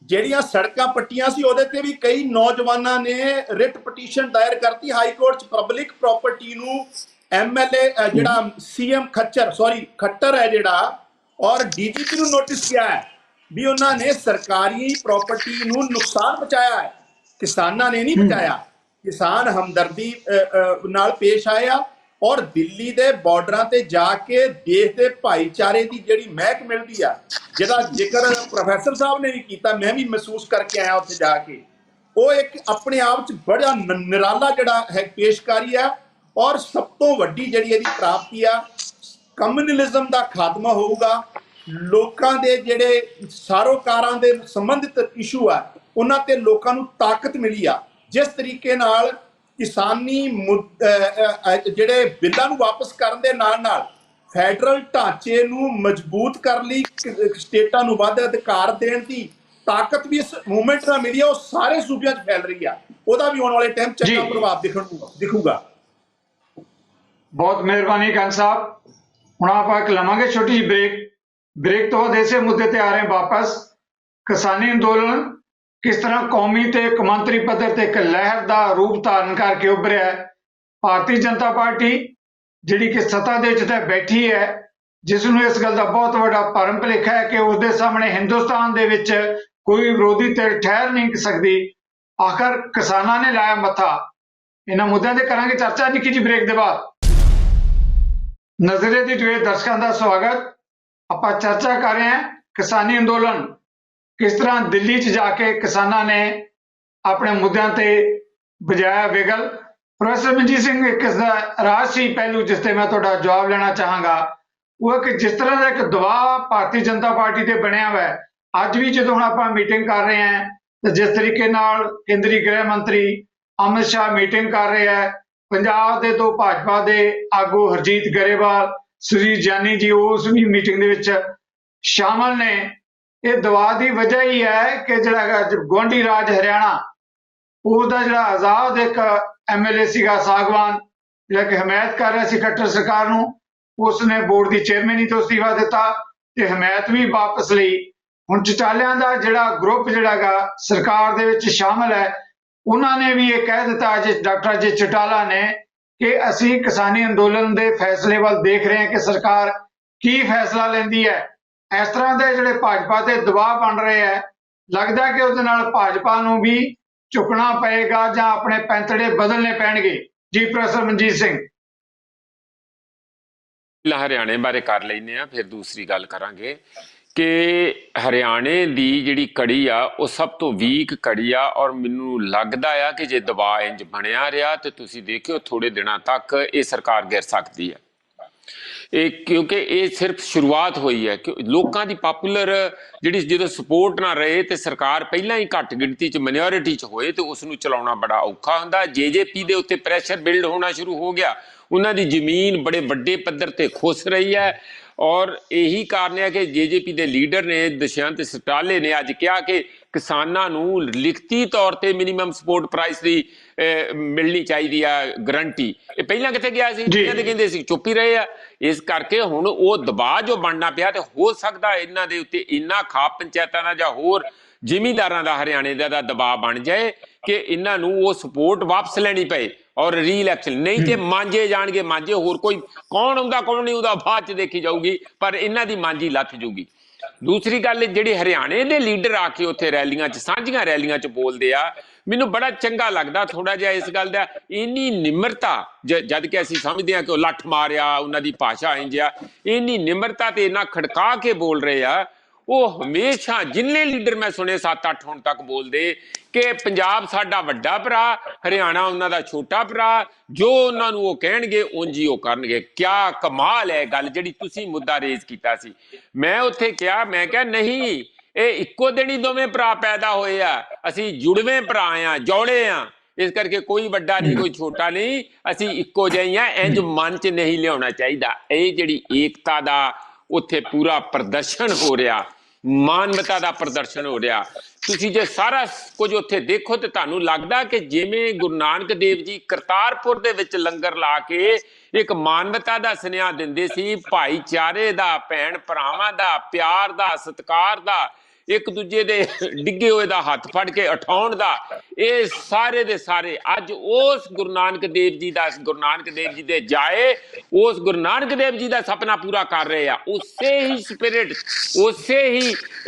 ਜਿਹੜੀਆਂ ਸੜਕਾਂ ਪੱਟੀਆਂ ਸੀ ਉਹਦੇ ਤੇ ਵੀ ਕਈ ਨੌਜਵਾਨਾਂ ਨੇ ਰਿਟ ਪਟੀਸ਼ਨ ਦਾਇਰ ਕਰਤੀ ਹਾਈ ਕੋਰਟ 'ਚ। ਪਬਲਿਕ ਪ੍ਰਾਪਰਟੀ ਨੂੰ ਐਮਐਲਏ ਜਿਹੜਾ ਸੀਐਮ ਖੱਟਰ ਹੈ ਜਿਹੜਾ, ਔਰ ਡੀਜੀਪੀ ਨੂੰ ਨੋਟਿਸ ਕਿਹਾ ਹੈ ਵੀ ਉਹਨਾਂ ਨੇ ਸਰਕਾਰੀ ਪ੍ਰਾਪਰਟੀ ਨੂੰ ਨੁਕਸਾਨ ਪਹੁੰਚਾਇਆ ਹੈ, ਕਿਸਾਨਾਂ ਨੇ ਨਹੀਂ ਪਹੁੰਚਾਇਆ। ਕਿਸਾਨ ਹਮਦਰਦੀ ਨਾਲ ਪੇਸ਼ ਆਇਆ ਔਰ ਦਿੱਲੀ ਦੇ ਬਾਰਡਰਾਂ ਤੇ ਜਾ ਕੇ ਦੇਸ਼ ਦੇ ਭਾਈਚਾਰੇ ਦੀ ਜਿਹੜੀ ਮਹਿਕ ਮਿਲਦੀ ਆ, ਜਿਹਦਾ ਜ਼ਿਕਰ ਪ੍ਰੋਫੈਸਰ ਸਾਹਿਬ ਨੇ ਵੀ ਕੀਤਾ, ਮੈਂ ਵੀ ਮਹਿਸੂਸ ਕਰਕੇ ਆਇਆ ਉੱਥੇ ਜਾ ਕੇ। ਉਹ ਇੱਕ ਆਪਣੇ ਆਪ 'ਚ ਬੜਾ ਨਿਰਾਲਾ ਜਿਹੜਾ ਹੈ ਪੇਸ਼ਕਾਰੀ ਆ। ਔਰ ਸਭ ਤੋਂ ਵੱਡੀ ਜਿਹੜੀ ਇਹਦੀ ਪ੍ਰਾਪਤੀ ਆ, ਕਮਿਊਨਲਿਜ਼ਮ ਦਾ ਖਾਤਮਾ ਹੋਊਗਾ। ਲੋਕਾਂ ਦੇ ਜਿਹੜੇ ਸਾਰੋਕਾਰਾਂ ਦੇ ਸੰਬੰਧਿਤ ਇਸ਼ੂ ਆ ਉਹਨਾਂ ਤੇ ਲੋਕਾਂ ਨੂੰ ਤਾਕਤ ਮਿਲੀ ਆ। ਜਿਸ ਤਰੀਕੇ ਨਾਲ ਕਿਸਾਨੀ ਜਿਹੜੇ ਬਿੱਲਾਂ ਨੂੰ ਵਾਪਸ ਕਰਨ ਦੇ ਨਾਲ ਫੈਡਰਲ ਢਾਂਚੇ ਨੂੰ ਮਜ਼ਬੂਤ ਕਰਨ ਲਈ ਸਟੇਟਾਂ ਨੂੰ ਵੱਧ ਅਧਿਕਾਰ ਦੇਣ ਦੀ ਤਾਕਤ ਵੀ ਇਸ ਮੂਵਮੈਂਟ ਨਾਲ ਮਿਲੀ ਆ, ਉਹ ਸਾਰੇ ਸੂਬਿਆਂ 'ਚ ਫੈਲ ਰਹੀ ਆ। ਉਹਦਾ ਵੀ ਆਉਣ ਵਾਲੇ ਟਾਈਮ ਚੰਗਾ ਪ੍ਰਭਾਵ ਦਿਖੂਗਾ। ਬਹੁਤ ਮਿਹਰਬਾਨੀ ਕੰਗ ਸਾਹਿਬ। ਹੁਣ ਆਪਾਂ ਇੱਕ ਲਵਾਂਗੇ ਛੋਟੀ ਜਿਹੀ ਬ੍ਰੇਕ ਤੋਂ ਬਾਅਦ ਇਸੇ ਮੁੱਦੇ ਤੇ ਆ ਰਹੇ ਵਾਪਸ। ਕਿਸਾਨੀ ਅੰਦੋਲਨ ਕਿਸ ਤਰ੍ਹਾਂ ਕੌਮੀ ਤੇ ਕੌਮਾਂਤਰੀ ਪੱਧਰ ਤੇ ਇੱਕ ਲਹਿਰ ਦਾ ਰੂਪ ਧਾਰਨ ਕਰਕੇ ਉੱਭਰਿਆ ਹੈ। ਭਾਰਤੀ ਜਨਤਾ ਪਾਰਟੀ ਜਿਹੜੀ ਕਿ ਸੱਤਾ ਦੇ ਵਿੱਚ ਤਾਂ ਬੈਠੀ ਹੈ, ਜਿਸ ਨੂੰ ਇਸ ਗੱਲ ਦਾ ਬਹੁਤ ਵੱਡਾ ਭਰਮ ਭੁਲੇਖਾ ਹੈ ਕਿ ਉਸਦੇ ਸਾਹਮਣੇ ਹਿੰਦੁਸਤਾਨ ਦੇ ਵਿੱਚ ਕੋਈ ਵਿਰੋਧੀ ਧਿਰ ਠਹਿਰ ਨਹੀਂ ਸਕਦੀ। ਆਖਰ ਕਿਸਾਨਾਂ ਨੇ ਲਾਇਆ ਮੱਥਾ। ਇਹਨਾਂ ਮੁੱਦਿਆਂ ਤੇ ਕਰਾਂਗੇ ਚਰਚਾ ਨਿੱਕੀ ਜਿਹੀ ਬ੍ਰੇਕ ਦੇ ਬਾਅਦ। ਨਜ਼ਰੀਏ ਦੀ ਟੀਵੀ ਦਰਸ਼ਕਾਂ ਦਾ ਸਵਾਗਤ। ਆਪਾਂ ਚਰਚਾ ਕਰ ਰਹੇ ਹਾਂ ਕਿਸਾਨੀ ਅੰਦੋਲਨ ਕਿਸ ਤਰ੍ਹਾਂ ਦਿੱਲੀ 'ਚ ਜਾ ਕੇ ਕਿਸਾਨਾਂ ਨੇ ਆਪਣੇ ਮੁੱਦਿਆਂ ਤੇ ਵਜਾਇਆ ਬਿਗਲ। ਪ੍ਰੋਫੈਸਰ ਮਨਜੀਤ ਸਿੰਘ, ਇੱਕ ਇਸ ਦਾ ਰਾਜਸੀ ਪਹਿਲੂ ਜਿਸ ਤੇ ਮੈਂ ਤੁਹਾਡਾ ਜਵਾਬ ਲੈਣਾ ਚਾਹਾਂਗਾ ਉਹ ਹੈ ਕਿ ਜਿਸ ਤਰ੍ਹਾਂ ਦਾ ਇੱਕ ਦਬਾਅ ਭਾਰਤੀ ਜਨਤਾ ਪਾਰਟੀ ਤੇ ਬਣਿਆ ਹੋਇਆ ਹੈ, ਅੱਜ ਵੀ ਜਦੋਂ ਹੁਣ ਆਪਾਂ ਮੀਟਿੰਗ ਕਰ ਰਹੇ ਹਾਂ ਤੇ ਜਿਸ ਤਰੀਕੇ ਨਾਲ ਕੇਂਦਰੀ ਗ੍ਰਹਿ ਮੰਤਰੀ ਅਮਿਤ ਸ਼ਾਹ ਮੀਟਿੰਗ ਕਰ ਰਹੇ ਹੈ, ਪੰਜਾਬ ਦੇ ਦੋ ਭਾਜਪਾ ਦੇ ਆਗੂ ਹਰਜੀਤ ਗਰੇਵਾਲ, ਸੁਰਜੀਤ ਜਾਨੀ ਜੀ ਉਸ ਵੀ ਮੀਟਿੰਗ ਦੇ ਵਿੱਚ ਸ਼ਾਮਲ ਨੇ। ਇਹ ਦਬਾਅ ਦੀ ਵਜ੍ਹਾ ਹੀ ਹੈ ਕਿ ਜਿਹੜਾ ਗੁਆਂਢੀ ਰਾਜ ਹਰਿਆਣਾ, ਉਹਦਾ ਜਿਹੜਾ ਆਜ਼ਾਦ ਇੱਕ ਐਮਐਲਏ ਸੀਗਾ ਸਾਗਵਾਨ, ਜਿਹੜਾ ਕਿ ਹਮਾਇਤ ਕਰ ਰਿਹਾ ਸੀ ਖੱਟਰ ਸਰਕਾਰ ਨੂੰ, ਉਸਨੇ ਬੋਰਡ ਦੀ ਚੇਅਰਮੈਨੀ ਤੋਂ ਅਸਤੀਫਾ ਦਿੱਤਾ ਤੇ ਹਮਾਇਤ ਵੀ ਵਾਪਸ ਲਈ। ਹੁਣ ਚਟਾਲਿਆਂ ਦਾ ਜਿਹੜਾ ਗਰੁੱਪ ਜਿਹੜਾਗਾ ਸਰਕਾਰ ਦੇ ਵਿੱਚ ਸ਼ਾਮਲ ਹੈ, ਉਹਨਾਂ ਨੇ ਵੀ ਇਹ ਕਹਿ ਦਿੱਤਾ ਡਾਕਟਰ ਅਜੇ ਚਟਾਲਾ ਨੇ ਕਿ ਅਸੀਂ ਕਿਸਾਨੀ ਅੰਦੋਲਨ ਦੇ ਫੈਸਲੇ ਵੱਲ ਦੇਖ ਰਹੇ ਹਾਂ ਕਿ ਸਰਕਾਰ ਕੀ ਫੈਸਲਾ ਲੈਂਦੀ ਹੈ। ਇਸ ਤਰ੍ਹਾਂ ਦੇ ਜਿਹੜੇ ਭਾਜਪਾ ਤੇ ਦਬਾਅ ਬਣ ਰਹੇ ਹੈ, ਲੱਗਦਾ ਕਿ ਉਹਦੇ ਨਾਲ ਭਾਜਪਾ ਨੂੰ ਵੀ ਝੁਕਣਾ ਪਏਗਾ ਜਾਂ ਆਪਣੇ ਪੈਂਤੜੇ ਬਦਲਨੇ ਪੈਣਗੇ। ਜੀ ਪ੍ਰੋਫੈਸਰ ਮਨਜੀਤ ਸਿੰਘ। ਹਰਿਆਣੇ ਬਾਰੇ ਕਰ ਲੈਂਦੇ ਆ, ਫਿਰ ਦੂਸਰੀ ਗੱਲ ਕਰਾਂਗੇ ਕਿ ਹਰਿਆਣੇ ਦੀ ਜਿਹੜੀ ਕੜੀ ਆ ਉਹ ਸਭ ਤੋਂ ਵੀਕ ਕੜੀ ਆ। ਔਰ ਮੈਨੂੰ ਲੱਗਦਾ ਆ ਕਿ ਜੇ ਦਬਾਅ ਇੰਜ ਬਣਿਆ ਰਿਹਾ ਤੇ ਤੁਸੀਂ ਦੇਖਿਓ ਥੋੜੇ ਦਿਨਾਂ ਤੱਕ ਇਹ ਸਰਕਾਰ ਗਿਰ ਸਕਦੀ ਹੈ। ਇਹ ਕਿਉਂਕਿ ਇਹ ਸਿਰਫ ਸ਼ੁਰੂਆਤ ਹੋਈ ਹੈ ਕਿ ਲੋਕਾਂ ਦੀ ਪਾਪੂਲਰ ਜਿਹੜੀ ਜਦੋਂ ਸਪੋਰਟ ਨਾ ਰਹੇ ਤੇ ਸਰਕਾਰ ਪਹਿਲਾਂ ਹੀ ਘੱਟ ਗਿਣਤੀ 'ਚ ਮਾਈਨੋਰਿਟੀ 'ਚ ਹੋਏ ਤੇ ਉਸ ਨੂੰ ਚਲਾਉਣਾ ਬੜਾ ਔਖਾ ਹੁੰਦਾ। ਜੇਜੇਪੀ ਦੇ ਉੱਤੇ ਪ੍ਰੈਸ਼ਰ ਬਿਲਡ ਹੋਣਾ ਸ਼ੁਰੂ ਹੋ ਗਿਆ, ਉਹਨਾਂ ਦੀ ਜ਼ਮੀਨ ਬੜੇ ਵੱਡੇ ਪੱਧਰ ਤੇ ਖੁੱਸ ਰਹੀ ਹੈ। ਔਰ ਇਹੀ ਕਾਰਨ ਹੈ ਕਿ ਜੇਜੇਪੀ ਦੇ ਲੀਡਰ ਨੇ ਦੁਸ਼ਯੰਤ ਚੌਟਾਲਾ ਨੇ ਅੱਜ ਕਿਹਾ ਕਿ ਕਿਸਾਨਾਂ ਨੂੰ ਲਿਖਤੀ ਤੌਰ ਤੇ ਮਿਨੀਮਮ ਸਪੋਰਟ ਪ੍ਰਾਈਸ ਦੀ ਮਿਲਣੀ ਚਾਹੀਦੀ ਆ ਗਰੰਟੀ। ਇਹ ਪਹਿਲਾਂ ਕਿੱਥੇ ਗਿਆ ਸੀ? ਤੇ ਕਹਿੰਦੇ ਸੀ ਚੁੱਪ ਹੀ ਰਹੇ ਆ। ਇਸ ਕਰਕੇ ਹੁਣ ਉਹ ਦਬਾਅ ਜੋ ਬਣਨਾ ਪਿਆ ਤੇ ਹੋ ਸਕਦਾ ਇਹਨਾਂ ਦੇ ਉੱਤੇ ਇੰਨਾ ਖਾਪ ਪੰਚਾਇਤਾਂ ਦਾ ਜਾਂ ਹੋਰ ਜ਼ਿਮੀਂਦਾਰਾਂ ਦਾ ਹਰਿਆਣੇ ਦਾ ਦਬਾਅ ਬਣ ਜਾਏ ਕਿ ਇਹਨਾਂ ਨੂੰ ਉਹ ਸਪੋਰਟ ਵਾਪਸ ਲੈਣੀ ਪਏ ਔਰ ਰੀ ਇਲੈਕਸ਼ਨ, ਨਹੀਂ ਤੇ ਮਾਂਜੇ ਜਾਣਗੇ ਮਾਂਜੇ। ਹੋਰ ਕੋਈ ਕੌਣ ਆਉਂਦਾ ਕੌਣ ਨਹੀਂ ਉਹਦਾ ਬਾਅਦ ਚ ਦੇਖੀ ਜਾਊਗੀ, ਪਰ ਇਹਨਾਂ ਦੀ ਮਾਂਜੀ ਲੱਥ ਜੂਗੀ। ਦੂਸਰੀ ਗੱਲ, ਜਿਹੜੇ ਹਰਿਆਣੇ ਦੇ ਲੀਡਰ ਆ ਕੇ ਉੱਥੇ ਰੈਲੀਆਂ 'ਚ ਸਾਂਝੀਆਂ ਰੈਲੀਆਂ 'ਚ ਬੋਲਦੇ ਆ, ਮੈਨੂੰ ਬੜਾ ਚੰਗਾ ਲੱਗਦਾ ਥੋੜਾ ਜਿਹਾ ਇਸ ਗੱਲ ਦਾ। ਇੰਨੀ ਨਿਮਰਤਾ, ਜਦ ਕਿ ਅਸੀਂ ਸਮਝਦੇ ਹਾਂ ਕਿ ਉਹ ਲੱਠ ਮਾਰਿਆ, ਉਹਨਾਂ ਦੀ ਭਾਸ਼ਾ ਇੰਝ ਆ, ਇੰਨੀ ਨਿਮਰਤਾ ਤੇ ਇੰਨਾ ਖੜਕਾ ਕੇ ਬੋਲ ਰਹੇ ਆ। ਉਹ ਹਮੇਸ਼ਾ ਜਿੰਨੇ ਲੀਡਰ ਮੈਂ ਸੁਣੇ 7-8 ਹੁਣ ਤੱਕ ਬੋਲਦੇ ਕਿ ਪੰਜਾਬ ਸਾਡਾ ਵੱਡਾ ਭਰਾ, ਹਰਿਆਣਾ ਉਹਨਾਂ ਦਾ ਛੋਟਾ ਭਰਾ, ਜੋ ਉਹਨਾਂ ਨੂੰ ਉਹ ਕਹਿਣਗੇ ਉਂਝ ਹੀ ਉਹ ਕਰਨਗੇ। ਕਿਆ ਕਮਾਲ ਹੈ ਗੱਲ ਜਿਹੜੀ ਤੁਸੀਂ ਮੁੱਦਾ ਰੇਜ਼ ਕੀਤਾ ਸੀ। ਮੈਂ ਉੱਥੇ ਕਿਹਾ, ਮੈਂ ਕਿਹਾ ਨਹੀਂ, ਇਹ ਇੱਕੋ ਦਿਨ ਹੀ ਦੋਵੇਂ ਭਰਾ ਪੈਦਾ ਹੋਏ ਆ। ਅਸੀਂ ਜੁੜਵੇਂ ਭਰਾ ਆ, ਜੋੜੇ ਆ। ਇਸ ਕਰਕੇ ਕੋਈ ਵੱਡਾ ਨਹੀਂ, ਕੋਈ ਛੋਟਾ ਨਹੀਂ, ਅਸੀਂ ਇੱਕੋ ਜਿਹੇ ਆ। ਇੰਜ ਮਨ 'ਚ ਨਹੀਂ ਲਿਆਉਣਾ ਚਾਹੀਦਾ। ਇਹ ਜਿਹੜੀ ਏਕਤਾ ਦਾ ਉੱਥੇ ਪੂਰਾ ਪ੍ਰਦਰਸ਼ਨ ਹੋ ਰਿਹਾ, ਮਾਨਵਤਾ ਦਾ ਪ੍ਰਦਰਸ਼ਨ ਹੋ ਰਿਹਾ। ਤੁਸੀਂ ਜੇ ਸਾਰਾ ਕੁਝ ਉੱਥੇ ਦੇਖੋ ਤੇ ਤੁਹਾਨੂੰ ਲੱਗਦਾ ਕਿ ਜਿਵੇਂ ਗੁਰੂ ਨਾਨਕ ਦੇਵ ਜੀ ਕਰਤਾਰਪੁਰ ਦੇ ਵਿੱਚ ਲੰਗਰ ਲਾ ਕੇ ਇੱਕ ਮਾਨਵਤਾ ਦਾ ਸੁਨੇਹਾ ਦਿੰਦੇ ਸੀ, ਭਾਈਚਾਰੇ ਦਾ, ਭੈਣ ਭਰਾਵਾਂ ਦਾ, ਪਿਆਰ ਦਾ, ਸਤਿਕਾਰ ਦਾ, ਇੱਕ ਦੂਜੇ ਦੇ ਡਿੱਗੇ ਹੋਏ ਦਾ ਹੱਥ ਫੜ ਕੇ ਉਠਾਉਣ ਦਾ। ਇਹ ਸਾਰੇ ਦੇ ਸਾਰੇ ਅੱਜ ਉਸ ਗੁਰੂ ਨਾਨਕ ਦੇਵ ਜੀ ਦਾ, ਗੁਰੂ ਨਾਨਕ ਦੇਵ ਜੀ ਦੇ ਜਾਏ ਉਸ ਗੁਰੂ ਨਾਨਕ ਦੇਵ ਜੀ ਦਾ ਸੁਪਨਾ ਪੂਰਾ ਕਰ ਰਹੇ ਆ। ਉਸੇ ਹੀ ਸਪਿਰਿਟ, ਉਸੇ ਹੀ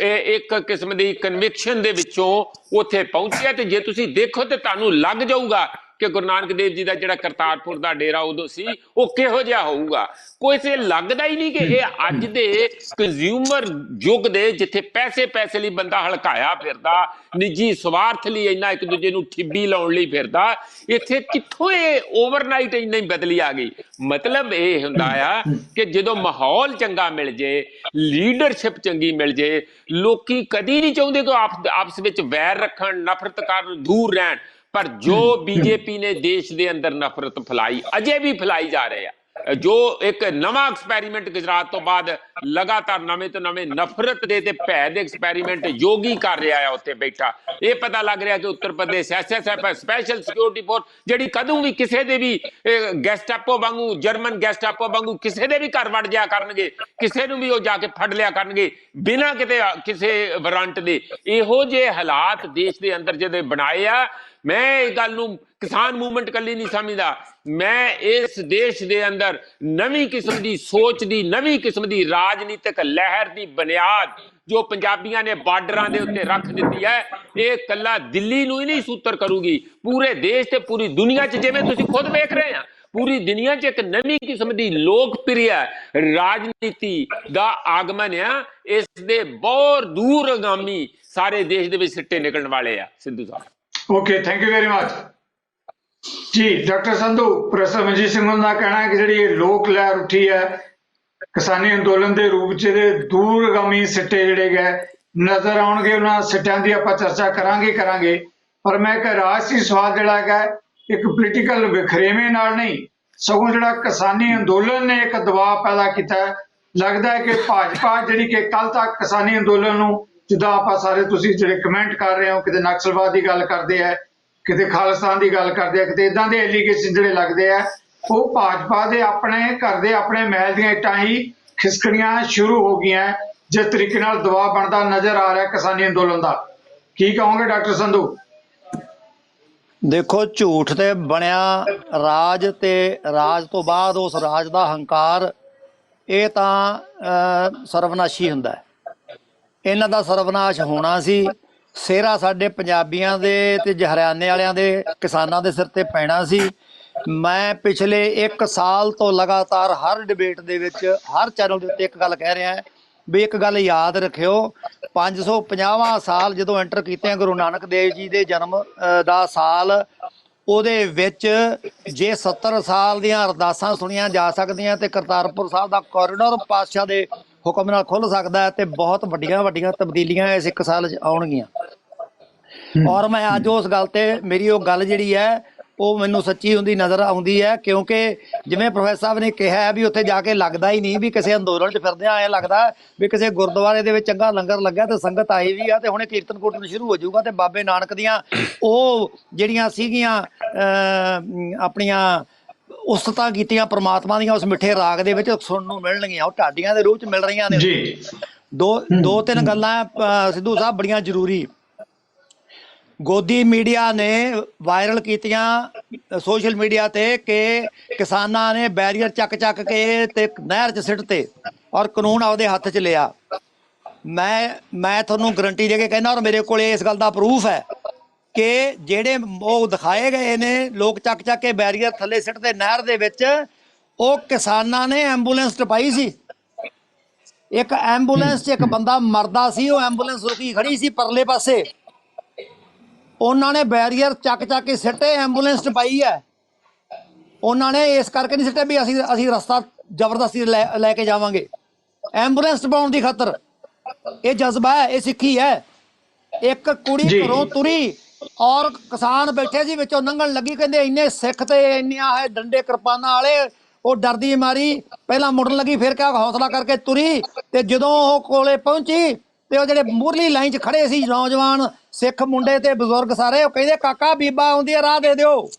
ਇੱਕ ਕਿਸਮ ਦੀ ਕਨਵਿਕਸ਼ਨ ਦੇ ਵਿੱਚੋਂ ਉੱਥੇ ਪਹੁੰਚਿਆ। ਤੇ ਜੇ ਤੁਸੀਂ ਦੇਖੋ ਤੇ ਤੁਹਾਨੂੰ ਲੱਗ ਜਾਊਗਾ ਕਿ ਗੁਰੂ ਨਾਨਕ ਦੇਵ ਜੀ ਦਾ ਜਿਹੜਾ ਕਰਤਾਰਪੁਰ ਦਾ ਡੇਰਾ ਉਦੋਂ ਸੀ ਉਹ ਕਿਹੋ ਜਿਹਾ ਹੋਊਗਾ। ਕੋਈ ਸੇ ਲੱਗਦਾ ਹੀ ਨਹੀਂ ਕਿ ਇਹ ਅੱਜ ਦੇ ਕੰਜ਼ਿਊਮਰ ਯੁੱਗ ਦੇ, ਜਿੱਥੇ ਪੈਸੇ ਪੈਸੇ ਲਈ ਬੰਦਾ ਹਲਕਾਇਆ ਫਿਰਦਾ, ਨਿੱਜੀ ਸਵਾਰਥ ਲਈ ਇੰਨਾ ਇੱਕ ਦੂਜੇ ਨੂੰ ਠਿੱਬੀ ਲਾਉਣ ਲਈ ਫਿਰਦਾ, ਇੱਥੇ ਕਿੱਥੋਂ ਇਹ ਓਵਰਨਾਈਟ ਇੰਨੀ ਬਦਲੀ ਆ ਗਈ। ਮਤਲਬ ਇਹ ਹੁੰਦਾ ਆ ਕਿ ਜਦੋਂ ਮਾਹੌਲ ਚੰਗਾ ਮਿਲ ਜੇ, ਲੀਡਰਸ਼ਿਪ ਚੰਗੀ ਮਿਲ ਜੇ, ਲੋਕੀ ਕਦੀ ਨਹੀਂ ਚਾਹੁੰਦੇ ਕਿ ਆਪਸ ਵਿੱਚ ਵੈਰ ਰੱਖਣ, ਨਫ਼ਰਤ ਕਰਨ, ਦੂਰ ਰਹਿਣ। ਪਰ ਜੋ ਬੀਜੇਪੀ ਨੇ ਦੇਸ਼ ਦੇ ਅੰਦਰ ਨਫ਼ਰਤ ਫੈਲਾਈ, ਅਜੇ ਵੀ ਫੈਲਾਈ ਜਾ ਰਹੇ ਆ। ਜੋ ਇੱਕ ਨਵਾਂ ਐਕਸਪੈਰੀਮੈਂਟ ਗੁਜਰਾਤ ਤੋਂ ਬਾਅਦ ਲਗਾਤਾਰ ਨਵੇਂ ਤੋਂ ਨਵੇਂ ਨਫ਼ਰਤ ਦੇ ਤੇ ਭੈ ਦੇ ਐਕਸਪੈਰੀਮੈਂਟ ਯੋਗੀ ਕਰ ਰਿਹਾ ਆ ਉੱਥੇ ਬੈਠਾ। ਇਹ ਪਤਾ ਲੱਗ ਰਿਹਾ ਕਿ Uttar Pradesh SSF special security force, ਜਿਹੜੀ ਕਦੋਂ ਵੀ ਕਿਸੇ ਦੇ ਵੀ ਗੈਸਟਾਪੋ ਵਾਂਗੂ, ਜਰਮਨ ਗੈਸਟਾਪੋ ਵਾਂਗੂ ਕਿਸੇ ਦੇ ਵੀ ਘਰ ਵੜ ਜਾਇਆ ਕਰਨਗੇ, ਕਿਸੇ ਨੂੰ ਵੀ ਉਹ ਜਾ ਕੇ ਫੜ ਲਿਆ ਕਰਨਗੇ ਬਿਨਾਂ ਕਿਤੇ ਕਿਸੇ ਵਾਰੰਟ ਦੇ। ਇਹੋ ਜਿਹੇ ਹਾਲਾਤ ਦੇਸ਼ ਦੇ ਅੰਦਰ ਜਦੋਂ ਬਣਾਏ ਆ, ਮੈਂ ਇਹ ਗੱਲ ਨੂੰ ਕਿਸਾਨ ਮੂਵਮੈਂਟ ਕੱਲੀ ਨਹੀਂ ਸਮਝਦਾ। ਮੈਂ ਇਸ ਦੇਸ਼ ਦੇ ਅੰਦਰ ਨਵੀਂ ਕਿਸਮ ਦੀ ਸੋਚ ਦੀ, ਨਵੀਂ ਕਿਸਮ ਦੀ ਰਾਜਨੀਤਿਕ ਲਹਿਰ ਦੀ ਬੁਨਿਆਦ ਜੋ ਪੰਜਾਬੀਆਂ ਨੇ ਬਾਰਡਰਾਂ ਦੇ ਉੱਤੇ ਰੱਖ ਦਿੱਤੀ ਹੈ, ਇਹ ਕੱਲਾ ਦਿੱਲੀ ਨੂੰ ਹੀ ਨਹੀਂ ਸੂਤਰ ਕਰੂਗੀ, ਪੂਰੇ ਦੇਸ਼ ਤੇ ਪੂਰੀ ਦੁਨੀਆ 'ਚ। ਜਿਵੇਂ ਤੁਸੀਂ ਖੁਦ ਵੇਖ ਰਹੇ ਆ, ਪੂਰੀ ਦੁਨੀਆ 'ਚ ਇੱਕ ਨਵੀਂ ਕਿਸਮ ਦੀ ਲੋਕਪ੍ਰਿਯ ਰਾਜਨੀਤੀ ਦਾ ਆਗਮਨ ਆ। ਇਸ ਦੇ ਬਹੁਤ ਦੂਰਗਾਮੀ ਸਾਰੇ ਦੇਸ਼ ਦੇ ਵਿੱਚ ਸਿੱਟੇ ਨਿਕਲਣ ਵਾਲੇ ਆ। ਸਿੱਧੂ ਸਾਹਿਬ, okay, thank you very much ਜੀ। ਡਾਕਟਰ ਸੰਧੂ, ਪ੍ਰੋਫੈਸਰ ਮਨਜੀਤ ਸਿੰਘ ਦਾ ਕਹਿਣਾ ਹੈ ਕਿ ਜਿਹੜੀ ਇਹ ਲੋਕ ਲਹਿਰ ਉੱਠੀ ਹੈ ਕਿਸਾਨੀ ਅੰਦੋਲਨ ਦੇ ਰੂਪ 'ਚ, ਇਹਦੇ ਦੂਰਗਾਮੀ ਸਿੱਟੇ ਜਿਹੜੇ ਗਏ ਨਜ਼ਰ ਆਉਣਗੇ। ਉਹਨਾਂ ਸਿੱਟਿਆਂ ਦੀ ਆਪਾਂ ਚਰਚਾ ਕਰਾਂਗੇ। ਪਰ ਮੈਂ ਇੱਕ ਰਾਜਸੀ ਸਵਾਲ ਜਿਹੜਾ ਹੈਗਾ, ਇੱਕ ਪੋਲੀਟੀਕਲ ਵਿਖਰੇਵੇਂ ਨਾਲ ਨਹੀਂ, ਸਗੋਂ ਜਿਹੜਾ ਕਿਸਾਨੀ ਅੰਦੋਲਨ ਨੇ ਇੱਕ ਦਬਾਅ ਪੈਦਾ ਕੀਤਾ। ਲੱਗਦਾ ਹੈ ਕਿ ਭਾਜਪਾ ਜਿਹੜੀ ਕਿ ਕੱਲ ਤੱਕ ਕਿਸਾਨੀ ਅੰਦੋਲਨ ਨੂੰ, ਜਿੱਦਾਂ ਆਪਾਂ ਸਾਰੇ ਤੁਸੀਂ ਜਿਹੜੇ ਕਮੈਂਟ ਕਰ ਰਹੇ ਹੋ, ਕਿਤੇ ਨਕਸਲਵਾਦ ਦੀ ਗੱਲ ਕਰਦੇ ਆ, ਕਿਤੇ ਖਾਲਿਸਤਾਨ ਦੀ ਗੱਲ ਕਰਦੇ ਆ, ਕਿਤੇ ਇਦਾਂ ਦੇ ਐਲੀਗੇਸ਼ਨ ਜਿਹੜੇ ਲੱਗਦੇ ਆ, ਉਹ ਭਾਜਪਾ ਦੇ ਆਪਣੇ ਘਰ ਦੇ ਆਪਣੇ ਮਹਿਲ ਦੀਆਂ ਇੱਟਾਂ ਹੀ ਖਿਸਕਣੀਆਂ ਸ਼ੁਰੂ ਹੋ ਗਈਆਂ, ਜਿਸ ਤਰੀਕੇ ਨਾਲ ਦਬਾਅ ਬਣਦਾ ਨਜ਼ਰ ਆ ਰਿਹਾ ਕਿਸਾਨੀ ਅੰਦੋਲਨ ਦਾ। ਕੀ ਕਹੋਗੇ ਡਾਕਟਰ ਸੰਧੂ? ਦੇਖੋ, ਝੂਠ ਤੇ ਬਣਿਆ ਰਾਜ ਤੇ ਰਾਜ ਤੋਂ ਬਾਅਦ ਉਸ ਰਾਜ ਦਾ ਹੰਕਾਰ, ਇਹ ਤਾਂ ਸਰਵਨਾਸ਼ੀ ਹੁੰਦਾ ਹੈ। ਇਹਨਾਂ ਦਾ ਸਰਵਨਾਸ਼ ਹੋਣਾ ਸੀ। ਸਿਹਰਾ ਸਾਡੇ ਪੰਜਾਬੀਆਂ ਦੇ ਤੇ ਹਰਿਆਣੇ ਵਾਲਿਆਂ ਦੇ ਕਿਸਾਨਾਂ ਦੇ ਸਿਰ ਤੇ ਪੈਣਾ ਸੀ। ਮੈਂ ਪਿਛਲੇ 1 ਸਾਲ ਤੋਂ ਲਗਾਤਾਰ ਹਰ ਡਿਬੇਟ ਦੇ ਵਿੱਚ, ਹਰ ਚੈਨਲ ਦੇ ਉੱਤੇ ਇੱਕ ਗੱਲ ਕਹਿ ਰਿਹਾ ਵੀ ਇੱਕ ਗੱਲ ਯਾਦ ਰੱਖਿਓ, 550ਵਾਂ ਸਾਲ ਜਦੋਂ ਐਂਟਰ ਕੀਤੇ ਆ ਗੁਰੂ ਨਾਨਕ ਦੇਵ ਜੀ ਦੇ ਜਨਮ ਦਾ ਸਾਲ, ਉਹਦੇ ਵਿੱਚ ਜੇ 70 ਸਾਲ ਦੀਆਂ ਅਰਦਾਸਾਂ ਸੁਣੀਆਂ ਜਾ ਸਕਦੀਆਂ ਤੇ ਕਰਤਾਰਪੁਰ ਸਾਹਿਬ ਦਾ ਕੋਰੀਡੋਰ ਪਾਤਸ਼ਾਹ ਦੇ ਹੁਕਮ ਨਾਲ ਖੁੱਲ੍ਹ ਸਕਦਾ ਹੈ, ਤੇ ਬਹੁਤ ਵੱਡੀਆਂ ਵੱਡੀਆਂ ਤਬਦੀਲੀਆਂ ਇਸ 1 ਸਾਲ 'ਚ ਆਉਣਗੀਆਂ। ਔਰ ਮੈਂ ਅੱਜ ਉਸ ਗੱਲ ਤੇ, ਮੇਰੀ ਉਹ ਗੱਲ ਜਿਹੜੀ ਹੈ ਉਹ ਮੈਨੂੰ ਸੱਚੀ ਹੁੰਦੀ ਨਜ਼ਰ ਆਉਂਦੀ ਹੈ, ਕਿਉਂਕਿ ਜਿਵੇਂ ਪ੍ਰੋਫੈਸਰ ਸਾਹਿਬ ਨੇ ਕਿਹਾ ਵੀ ਉੱਥੇ ਜਾ ਕੇ ਲੱਗਦਾ ਹੀ ਨਹੀਂ ਵੀ ਕਿਸੇ ਅੰਦੋਲਨ 'ਚ ਫਿਰਦਿਆਂ ਐਂ ਲੱਗਦਾ ਵੀ ਕਿਸੇ ਗੁਰਦੁਆਰੇ ਦੇ ਵਿੱਚ ਚੰਗਾ ਲੰਗਰ ਲੱਗਾ ਤੇ ਸੰਗਤ ਆਈ ਵੀ ਆ, ਤੇ ਹੁਣੇ ਕੀਰਤਨ ਕੁਰਤਨ ਸ਼ੁਰੂ ਹੋ ਜਾਊਗਾ ਤੇ ਬਾਬੇ ਨਾਨਕ ਦੀਆਂ ਉਹ ਜਿਹੜੀਆਂ ਸੀਗੀਆਂ ਆਪਣੀਆਂ ਉਸਤਤਾਂ ਕੀਤੀਆਂ ਪ੍ਰਮਾਤਮਾ ਦੀਆਂ, ਉਸ ਮਿੱਠੇ ਰਾਗ ਦੇ ਵਿੱਚ ਸੁਣਨ ਨੂੰ ਮਿਲਣਗੀਆਂ, ਉਹ ਢਾਡੀਆਂ ਦੇ ਰੂਪ 'ਚ ਮਿਲ ਰਹੀਆਂ ਨੇ ਜੀ। ਦੋ ਤਿੰਨ ਗੱਲਾਂ ਸਿੱਧੂ ਸਾਹਿਬ ਬੜੀਆਂ ਜ਼ਰੂਰੀ। ਗੋਦੀ ਮੀਡੀਆ ਨੇ ਵਾਇਰਲ ਕੀਤੀਆਂ ਸੋਸ਼ਲ ਮੀਡੀਆ ਤੇ ਕਿ ਕਿਸਾਨਾਂ ਨੇ ਬੈਰੀਅਰ ਚੱਕ ਕੇ ਤੇ ਨਹਿਰ 'ਚ ਸਿੱਟ ਤੇ ਔਰ ਕਾਨੂੰਨ ਆਪਦੇ ਹੱਥ 'ਚ ਲਿਆ। ਮੈਂ ਤੁਹਾਨੂੰ ਗਰੰਟੀ ਦੇ ਕੇ ਕਹਿੰਦਾ, ਔਰ ਮੇਰੇ ਕੋਲ ਇਸ ਗੱਲ ਦਾ ਪ੍ਰੂਫ ਹੈ ਕਿ ਜਿਹੜੇ ਉਹ ਦਿਖਾਏ ਗਏ ਨੇ ਲੋਕ ਚੱਕ ਕੇ ਬੈਰੀਅਰ ਥੱਲੇ ਸਿੱਟਦੇ ਨਹਿਰ ਦੇ ਵਿੱਚ, ਉਹ ਕਿਸਾਨਾਂ ਨੇ ਐਂਬੂਲੈਂਸ ਟਪਾਈ ਸੀ। ਇੱਕ ਐਂਬੂਲੈਂਸ 'ਚ ਇੱਕ ਬੰਦਾ ਮਰਦਾ ਸੀ, ਉਹ ਐਂਬੂਲੈਂਸ ਰੁਕੀ ਖੜੀ ਸੀ ਪਰਲੇ ਪਾਸੇ, ਉਹਨਾਂ ਨੇ ਬੈਰੀਅਰ ਚੱਕ ਕੇ ਸਿੱਟੇ, ਐਂਬੂਲੈਂਸ ਟਪਾਈ ਹੈ। ਉਹਨਾਂ ਨੇ ਇਸ ਕਰਕੇ ਨਹੀਂ ਸਿੱਟੇ ਵੀ ਅਸੀਂ ਰਸਤਾ ਜ਼ਬਰਦਸਤੀ ਲੈ ਕੇ ਜਾਵਾਂਗੇ, ਐਂਬੂਲੈਂਸ ਟਪਾਉਣ ਦੀ ਖਾਤਰ ਇਹ ਜਜ਼ਬਾ ਹੈ, ਇਹ ਸਿੱਖੀ ਹੈ। ਇੱਕ ਕੁੜੀ ਜੀ। ਘਰੋਂ ਤੁਰੀ ਔਰ ਕਿਸਾਨ ਬੈਠੇ ਸੀ, ਵਿੱਚੋਂ ਲੰਘਣ ਲੱਗੀ, ਕਹਿੰਦੇ ਇੰਨੇ ਸਿੱਖ ਤੇ ਇੰਨੀਆਂ ਹੈ ਡੰਡੇ ਕਿਰਪਾਨਾਂ ਵਾਲੇ, ਉਹ ਡਰਦੀ ਮਾਰੀ ਪਹਿਲਾਂ ਮੁੜਨ ਲੱਗੀ, ਫਿਰ ਕਿਆ ਹੌਸਲਾ ਕਰਕੇ ਤੁਰੀ, ਤੇ ਜਦੋਂ ਉਹ ਕੋਲੇ ਪਹੁੰਚੀ ਤੇ ਉਹ ਜਿਹੜੇ ਮੂਹਰਲੀ ਲਾਈਨ 'ਚ ਖੜੇ ਸੀ ਨੌਜਵਾਨ ਸਿੱਖ ਮੁੰਡੇ ਤੇ ਬਜ਼ੁਰਗ ਸਾਰੇ, ਉਹ ਕਹਿੰਦੇ ਕਾਕਾ ਬੀਬਾ ਆਉਂਦੀ ਹੈ, ਰਾਹ ਦੇ ਦਿਓ,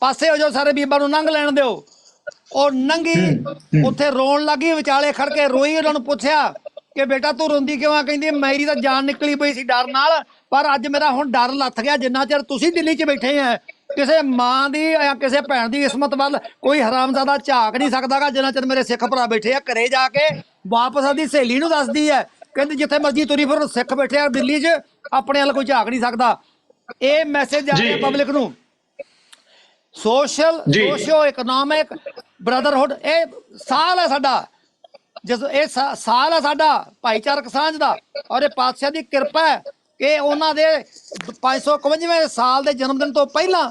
ਪਾਸੇ ਹੋ ਜਾਓ ਸਾਰੇ, ਬੀਬਾ ਨੂੰ ਲੰਘ ਲੈਣ ਦਿਓ। ਉਹ ਨੰਗੀ ਉੱਥੇ ਰੋਣ ਲੱਗੀ, ਵਿਚਾਲੇ ਖੜ ਕੇ ਰੋਈ। ਉਹਨਾਂ ਨੂੰ ਪੁੱਛਿਆ ਕਿ ਬੇਟਾ ਤੂੰ ਰੋਂਦੀ ਕਿਉਂ ਆ? ਕਹਿੰਦੀ ਮੇਰੀ ਤਾਂ ਜਾਨ ਨਿਕਲੀ ਪਈ ਸੀ ਡਰ ਨਾਲ, ਪਰ ਅੱਜ ਮੇਰਾ ਹੁਣ ਡਰ ਲੱਥ ਗਿਆ। ਜਿੰਨਾ ਚਿਰ ਤੁਸੀਂ ਦਿੱਲੀ 'ਚ ਬੈਠੇ ਆ, ਕਿਸੇ ਮਾਂ ਦੀ ਜਾਂ ਕਿਸੇ ਭੈਣ ਦੀ ਕਿਸਮਤ ਵੱਲ ਕੋਈ ਹਰਾਮਜ਼ਾਦਾ ਝਾਕ ਨਹੀਂ ਸਕਦਾਗਾ ਜਿੰਨਾ ਚਿਰ ਮੇਰੇ ਸਿੱਖ ਭਰਾ ਬੈਠੇ ਆ। ਘਰੇ ਜਾ ਕੇ ਵਾਪਸ ਆਦੀ ਸਹੇਲੀ ਨੂੰ ਦੱਸਦੀ ਹੈ, ਕਹਿੰਦੀ ਜਿੱਥੇ ਮਰਜੀ ਤੁਰੀ ਫਿਰ ਸਿੱਖ ਬੈਠੇ ਆ ਦਿੱਲੀ 'ਚ, ਆਪਣੇ ਵੱਲ ਕੋਈ ਝਾਕ ਨਹੀਂ ਸਕਦਾ। ਇਹ ਮੈਸੇਜ ਜਾ ਰਿਹਾ ਪਬਲਿਕ ਨੂੰ। ਸੋਸ਼ੋ ਇਕਨੋਮਿਕ ਬ੍ਰਦਰਹੁੱਡ ਇਹ ਸਾਲ ਹੈ ਸਾਡਾ, ਜਦੋਂ ਇਹ ਸਾਲ ਹੈ ਸਾਡਾ ਭਾਈਚਾਰਕ ਸਾਂਝ ਦਾ, ਔਰ ਇਹ ਪਾਤਸ਼ਾਹ ਦੀ ਕਿਰਪਾ ਹੈ ਕਿ ਉਹਨਾਂ ਦੇ 551ਵੇਂ ਸਾਲ ਦੇ ਜਨਮ ਦਿਨ ਤੋਂ ਪਹਿਲਾਂ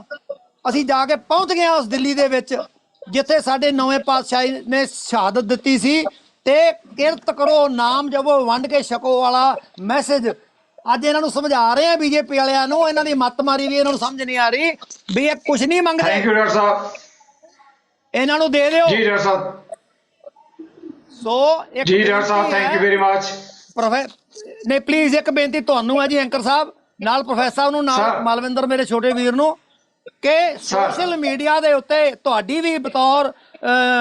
ਅਸੀਂ ਜਾ ਕੇ ਪਹੁੰਚ ਗਏ ਹਾਂ ਉਸ ਦਿੱਲੀ ਦੇ ਵਿੱਚ, ਜਿੱਥੇ ਸਾਡੇ ਨਵੇਂ ਪਾਤਸ਼ਾਹ ਨੇ ਸ਼ਹਾਦਤ ਦਿੱਤੀ ਸੀ। ਤੇ ਕਿਰਤ ਕਰੋ, ਨਾਮ ਜਪੋ, ਵੰਡ ਕੇ ਛਕੋ ਵਾਲਾ ਮੈਸੇਜ ਅੱਜ ਇਹਨਾਂ ਨੂੰ ਸਮਝਾ ਰਹੇ ਆ ਬੀਜੇਪੀ ਵਾਲਿਆਂ ਨੂੰ। ਇਹਨਾਂ ਦੀ ਮੱਤ ਮਾਰੀ ਵੀ ਇਹਨਾਂ ਨੂੰ ਸਮਝ ਨਹੀਂ ਆ ਰਹੀ ਵੀ ਇਹ ਕੁਝ ਨਹੀਂ ਮੰਗਦੇ। ਥੈਂਕ ਯੂ ਡਾਕਟਰ ਸਾਹਿਬ, ਇਹਨਾਂ ਨੂੰ ਦੇ ਦਿਓ ਜੀ ਡਾਕਟਰ ਸਾਹਿਬ। ਸੋ ਇੱਕ ਜੀ doctor Sahib, thank you very much. ਨਹੀਂ ਪਲੀਜ਼ ਇੱਕ ਬੇਨਤੀ ਤੁਹਾਨੂੰ ਹੈ ਜੀ ਐਂਕਰ ਸਾਹਿਬ, ਨਾਲ ਪ੍ਰੋਫੈਸਰ ਨੂੰ, ਨਾਲ ਮਾਲਵਿੰਦਰ ਮੇਰੇ ਛੋਟੇ ਵੀਰ ਨੂੰ, ਕਿ ਸੋਸ਼ਲ ਮੀਡੀਆ ਦੇ ਉੱਤੇ ਤੁਹਾਡੀ ਵੀ ਬਤੌਰ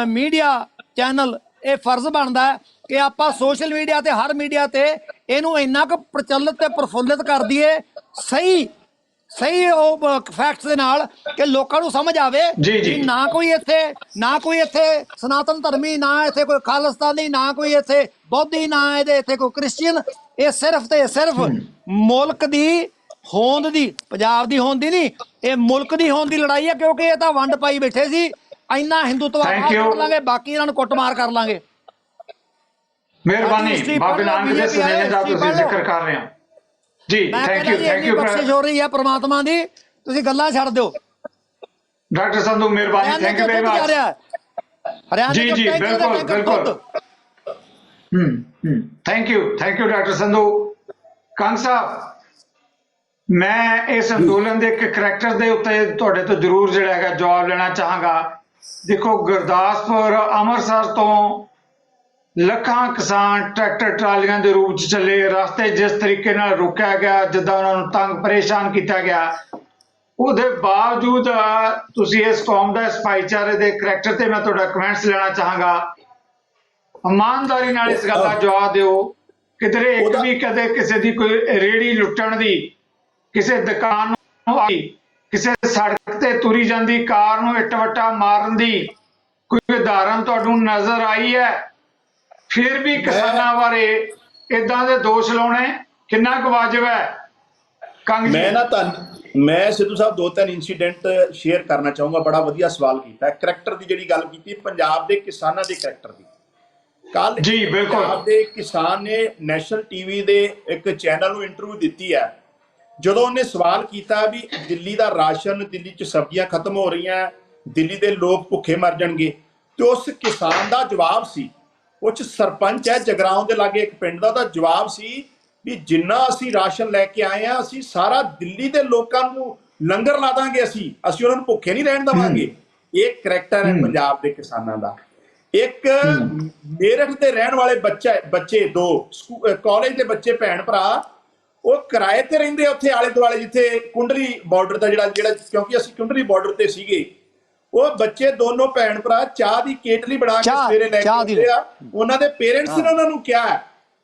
ਮੀਡੀਆ ਚੈਨਲ ਇਹ ਫਰਜ਼ ਬਣਦਾ ਹੈ ਕਿ ਆਪਾਂ ਸੋਸ਼ਲ ਮੀਡੀਆ ਤੇ ਹਰ ਮੀਡੀਆ ਤੇ ਇਹਨੂੰ ਇੰਨਾ ਕੁ ਪ੍ਰਚਲਿਤ ਤੇ ਪ੍ਰਫੁੱਲਿਤ ਕਰ ਦਈਏ ਸਹੀ ਉਹ ਫੈਕਟਸ ਦੇ ਨਾਲ ਕਿ ਲੋਕਾਂ ਨੂੰ ਸਮਝ ਆਵੇ ਕਿ ਨਾ ਕੋਈ ਇੱਥੇ ਸਨਾਤਨ ਧਰਮੀ, ਨਾ ਇੱਥੇ ਕੋਈ ਖਾਲਿਸਤਾਨੀ, ਨਾ ਕੋਈ ਇੱਥੇ ਬੌਧੀ, ਨਾ ਇਹਦੇ ਇੱਥੇ ਕੋਈ ਕ੍ਰਿਸਚੀਅਨ। ਇਹ ਸਿਰਫ ਤੇ ਸਿਰਫ ਮੁਲਕ ਦੀ ਹੋਂਦ ਦੀ, ਪੰਜਾਬ ਦੀ ਹੋਂਦ ਦੀ ਨਹੀਂ, ਇਹ ਮੁਲਕ ਦੀ ਹੋਂਦ ਦੀ ਲੜਾਈ ਹੈ। ਕਿਉਂਕਿ ਇਹ ਤਾਂ ਵੰਡ ਪਾਈ ਬੈਠੇ ਸੀ, ਇੰਨਾ ਹਿੰਦੂਤਵਾਦ ਕਰ ਲਾਂਗੇ, ਬਾਕੀ ਇਹਨਾਂ ਨੂੰ ਕੁੱਟਮਾਰ ਕਰ ਲਾਂਗੇ। ਮਿਹਰਬਾਨੀ, ਬਾਬੇ ਨਾਨਕ ਦੇ ਸੁਨੇਹੇ ਦਾ ਤੁਸੀਂ ਜ਼ਿਕਰ ਕਰ ਰਹੇ ਹੋ ਜੀ। ਥੈਂਕ ਯੂ ਬਖਸ਼ਿਸ਼ ਹੋ ਰਹੀ ਹੈ ਪ੍ਰਮਾਤਮਾ ਦੀ, ਤੁਸੀਂ ਗੱਲਾਂ ਛੱਡ ਦਿਓ। ਡਾਕਟਰ ਸੰਧੂ ਮਿਹਰਬਾਨੀ, ਥੈਂਕ ਯੂ ਵੈਰੀ ਮਚ। ਜੀ ਜੀ ਬਿਲਕੁਲ। Thank you doctor Sandhu. Kang ਸਾਹਿਬ, ਮੈਂ ਇਸ ਅੰਦੋਲਨ ਦੇ ਇੱਕ ਕਰੈਕਟਰ ਦੇ ਉੱਤੇ ਤੁਹਾਡੇ ਤੋਂ ਜ਼ਰੂਰ ਜਿਹੜਾ ਹੈਗਾ ਜਵਾਬ ਲੈਣਾ ਚਾਹਾਂਗਾ। ਦੇਖੋ, ਗੁਰਦਾਸਪੁਰ ਅੰਮ੍ਰਿਤਸਰ ਤੋਂ ਲੱਖਾਂ ਕਿਸਾਨ ਟਰੈਕਟਰ ਟਰਾਲੀਆਂ ਦੇ ਰੂਪ 'ਚ ਚੱਲੇ, ਰਸਤੇ ਜਿਸ ਤਰੀਕੇ ਨਾਲ ਰੋਕਿਆ ਗਿਆ, ਜਿੱਦਾਂ ਉਹਨਾਂ ਨੂੰ ਤੰਗ ਪਰੇਸ਼ਾਨ ਕੀਤਾ ਗਿਆ, ਉਹਦੇ ਬਾਵਜੂਦ ਤੁਸੀਂ ਇਸ ਕੌਮ ਦਾ, ਇਸ ਭਾਈਚਾਰੇ ਦੇ ਕਰੈਕਟਰ ਤੇ ਮੈਂ ਤੁਹਾਡਾ ਕਮੈਂਟਸ ਲੈਣਾ ਚਾਹਾਂਗਾ। ਇਮਾਨਦਾਰੀ ਨਾਲ ਇਸ ਗੱਲ ਦਾ ਜਵਾਬ ਦਿਓ, ਕਿਧਰੇ ਇੱਕ ਵੀ ਕਦੇ ਕਿਸੇ ਦੀ ਕੋਈ ਰੇੜੀ ਲੁੱਟਣ ਦੀ, ਕਿਸੇ ਦੁਕਾਨ ਨੂੰ ਆਈ, ਕਿਸੇ ਸੜਕ ਤੇ ਤੁਰੀ ਜਾਂਦੀ ਕਾਰ ਨੂੰ ਇੱਟ ਵੱਟਾ ਮਾਰਨ ਦੀ ਕੋਈ ਉਦਾਹਰਨ ਤੁਹਾਨੂੰ ਨਜ਼ਰ ਆਈ ਹੈ? ਫਿਰ ਵੀ ਕਿਸਾਨਾਂ ਬਾਰੇ ਇਦਾਂ ਦੇ ਦੋਸ਼ ਲਾਉਣੇ ਕਿੰਨਾ ਕੁ ਵਾਜਬ ਹੈ? ਮੈਂ ਸਿੱਧੂ ਸਾਹਿਬ 2-3 ਇਨਸੀਡੈਂਟ ਸ਼ੇਅਰ ਕਰਨਾ ਚਾਹੂੰਗਾ। ਬੜਾ ਵਧੀਆ ਸਵਾਲ ਕੀਤਾ। ਕਰੈਕਟਰ ਦੀ ਜਿਹੜੀ ਗੱਲ ਕੀਤੀ, ਪੰਜਾਬ ਦੇ ਕਿਸਾਨਾਂ ਦੇ ਕਰੈਕਟਰ ਦੀ, ਕੱਲ ਜੀ ਬਿਲਕੁਲ ਪੰਜਾਬ ਦੇ ਕਿਸਾਨ ਨੇ ਨੈਸ਼ਨਲ ਟੀਵੀ ਦੇ ਇੱਕ ਚੈਨਲ ਨੂੰ ਇੰਟਰਵਿਊ ਦਿੱਤੀ ਹੈ। ਜਦੋਂ ਉਹਨੇ ਸਵਾਲ ਕੀਤਾ ਵੀ ਦਿੱਲੀ ਦਾ ਰਾਸ਼ਨ, ਦਿੱਲੀ 'ਚ ਸਬਜ਼ੀਆਂ ਖਤਮ ਹੋ ਰਹੀਆਂ, ਦਿੱਲੀ ਦੇ ਲੋਕ ਭੁੱਖੇ ਮਰ ਜਾਣਗੇ, ਤੇ ਉਸ ਕਿਸਾਨ ਦਾ ਜਵਾਬ ਸੀ, ਉਹ 'ਚ ਸਰਪੰਚ ਹੈ ਜਗਰਾਉਂ ਦੇ ਲਾਗੇ ਇੱਕ ਪਿੰਡ ਦਾ, ਉਹਦਾ ਜਵਾਬ ਸੀ ਵੀ ਜਿੰਨਾ ਅਸੀਂ ਰਾਸ਼ਨ ਲੈ ਕੇ ਆਏ ਆ, ਅਸੀਂ ਸਾਰਾ ਦਿੱਲੀ ਦੇ ਲੋਕਾਂ ਨੂੰ ਲੰਗਰ ਲਾ ਦਾਂਗੇ, ਅਸੀਂ ਉਹਨਾਂ ਨੂੰ ਭੁੱਖੇ ਨਹੀਂ ਰਹਿਣ ਦੇਵਾਂਗੇ। ਇਹ ਕਰੈਕਟਰ ਹੈ ਪੰਜਾਬ ਦੇ ਕਿਸਾਨਾਂ ਦਾ। ਇੱਕ ਮੇਰਠ ਦੇ ਰਹਿਣ ਵਾਲੇ ਬੱਚੇ 2 ਕਾਲਜ ਦੇ ਬੱਚੇ ਭੈਣ ਭਰਾ, ਉਹ ਕਿਰਾਏ ਤੇ ਰਹਿੰਦੇ ਉੱਥੇ ਆਲੇ ਦੁਆਲੇ, ਜਿੱਥੇ ਕੁੰਡਲੀ ਬਾਰਡਰ ਦਾ ਜਿਹੜਾ ਕਿਉਂਕਿ ਅਸੀਂ ਕੁੰਡਲੀ ਬਾਰਡਰ ਤੇ ਸੀਗੇ, ਉਹ ਬੱਚੇ ਦੋਨੋਂ ਭੈਣ ਭਰਾ ਚਾਹ ਦੀ ਕੇਟਲੀ ਬਣਾ ਕੇ ਸਵੇਰੇ ਲੈ ਕੇ ਆਉਂਦੇ ਆ। ਉਹਨਾਂ ਦੇ ਪੇਰੈਂਟਸ ਨੇ ਉਹਨਾਂ ਨੂੰ ਕਿਹਾ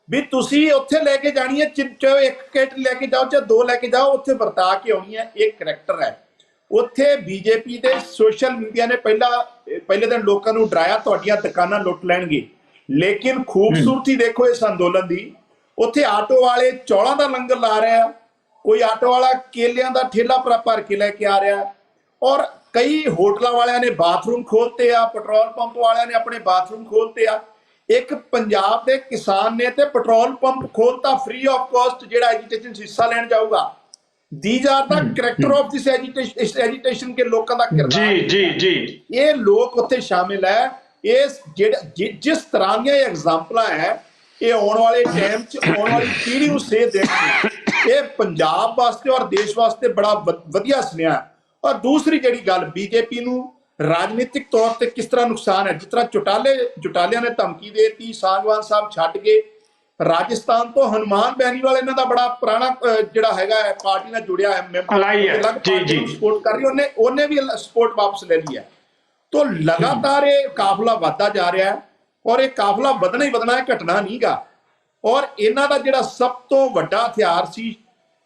ਵੀ ਤੁਸੀਂ ਉੱਥੇ ਲੈ ਕੇ ਜਾਣੀ ਹੈ, ਚਾਹੇ 1 ਕੇਟਲੀ ਲੈ ਕੇ ਜਾਓ, ਚਾਹੇ 2 ਲੈ ਕੇ ਜਾਓ, ਉੱਥੇ ਵਰਤਾ ਕੇ ਆਉਣੀ ਹੈ। ਇਹ ਕਰੈਕਟਰ ਹੈ। ਉੱਥੇ ਬੀਜੇਪੀ ਦੇ ਸੋਸ਼ਲ ਮੀਡੀਆ ਨੇ ਪਹਿਲੇ ਦਿਨ ਲੋਕਾਂ ਨੂੰ ਡਰਾਇਆ ਤੁਹਾਡੀਆਂ ਦੁਕਾਨਾਂ ਲੁੱਟ ਲੈਣਗੇ, ਲੇਕਿਨ ਖੂਬਸੂਰਤੀ ਦੇਖੋ ਇਸ ਅੰਦੋਲਨ ਦੀ। ਉੱਥੇ ਆਟੋ ਵਾਲੇ ਚੌਲਾਂ ਦਾ ਲੰਗਰ ਲਾ ਰਿਹਾ, ਕੋਈ ਆਟੋ ਵਾਲਾ ਕੇਲਿਆਂ ਦਾ ਠੇਲਾ ਭਰ ਕੇ ਲੈ ਕੇ ਆ ਰਿਹਾ, ਔਰ ਕਈ ਹੋਟਲਾਂ ਵਾਲਿਆਂ ਨੇ ਬਾਥਰੂਮ ਖੋਲਤੇ ਆ, ਪੈਟਰੋਲ ਪੰਪ ਵਾਲਿਆਂ ਨੇ ਆਪਣੇ ਬਾਥਰੂਮ ਖੋਲਤੇ ਆ। ਇੱਕ ਪੰਜਾਬ ਦੇ ਕਿਸਾਨ ਨੇ ਤੇ ਪੈਟਰੋਲ ਪੰਪ ਖੋਲਤਾ ਫ੍ਰੀ ਆਫ ਕਾਸਟ, ਜਿਹੜਾ ਐਜੀਟੇਸ਼ਨ ਹਿੱਸਾ ਲੈਣ ਜਾਊਗਾ। These are the character of this agitation के लोगों का किरदार जी ये लोग उत्थे शामिल है। जिस तरह ਦੀਆਂ एग्जाम्पल है, ਇਹ ਆਉਣ ਵਾਲੇ ਟਾਈਮ 'ਚ ਆਉਣ ਵਾਲੀ ਪੀੜ੍ਹੀ ਨੂੰ ਸੇਧ ਦੇਣਗੇ। ਇਹ ਪੰਜਾਬ ਵਾਸਤੇ ਔਰ ਦੇਸ਼ ਵਾਸਤੇ ਬੜਾ ਵਧੀਆ ਸੁਨੇਹਾ। ਔਰ ਦੂਸਰੀ ਜਿਹੜੀ ਗੱਲ, ਬੀਜੇਪੀ ਨੂੰ ਰਾਜਨੀਤਿਕ ਤੌਰ ਤੇ ਕਿਸ ਤਰ੍ਹਾਂ ਨੁਕਸਾਨ ਹੈ, ਜਿਸ ਤਰ੍ਹਾਂ ਚੁਟਾਲਿਆਂ ਨੇ ਧਮਕੀ ਦੇ ਦਿੱਤੀ, ਸਾਂਗਵਾਨ ਸਾਹਿਬ ਛੱਡ ਕੇ ਰਾਜਸਥਾਨ ਤੋਂ ਹਨੂਮਾਨ ਬੈਨੀਵਾਲ ਇਹਨਾਂ ਦਾ ਬੜਾ ਪੁਰਾਣਾ ਜਿਹੜਾ ਹੈਗਾ ਪਾਰਟੀ ਨਾਲ ਜੁੜਿਆ ਹੈ, ਸਪੋਰਟ ਕਰ ਰਹੀ, ਉਹਨੇ ਵੀ ਸਪੋਰਟ ਵਾਪਸ ਲੈ ਲਈ ਹੈ। तो लगातार ये काफिला बढ़ता जा रहा है और ये काफिला ਵਧਣਾ ਹੀ ਵਧਣਾ है, घटना नहीं गा। और इन्हां दा जिहड़ा सब तो वड्डा हथियार सी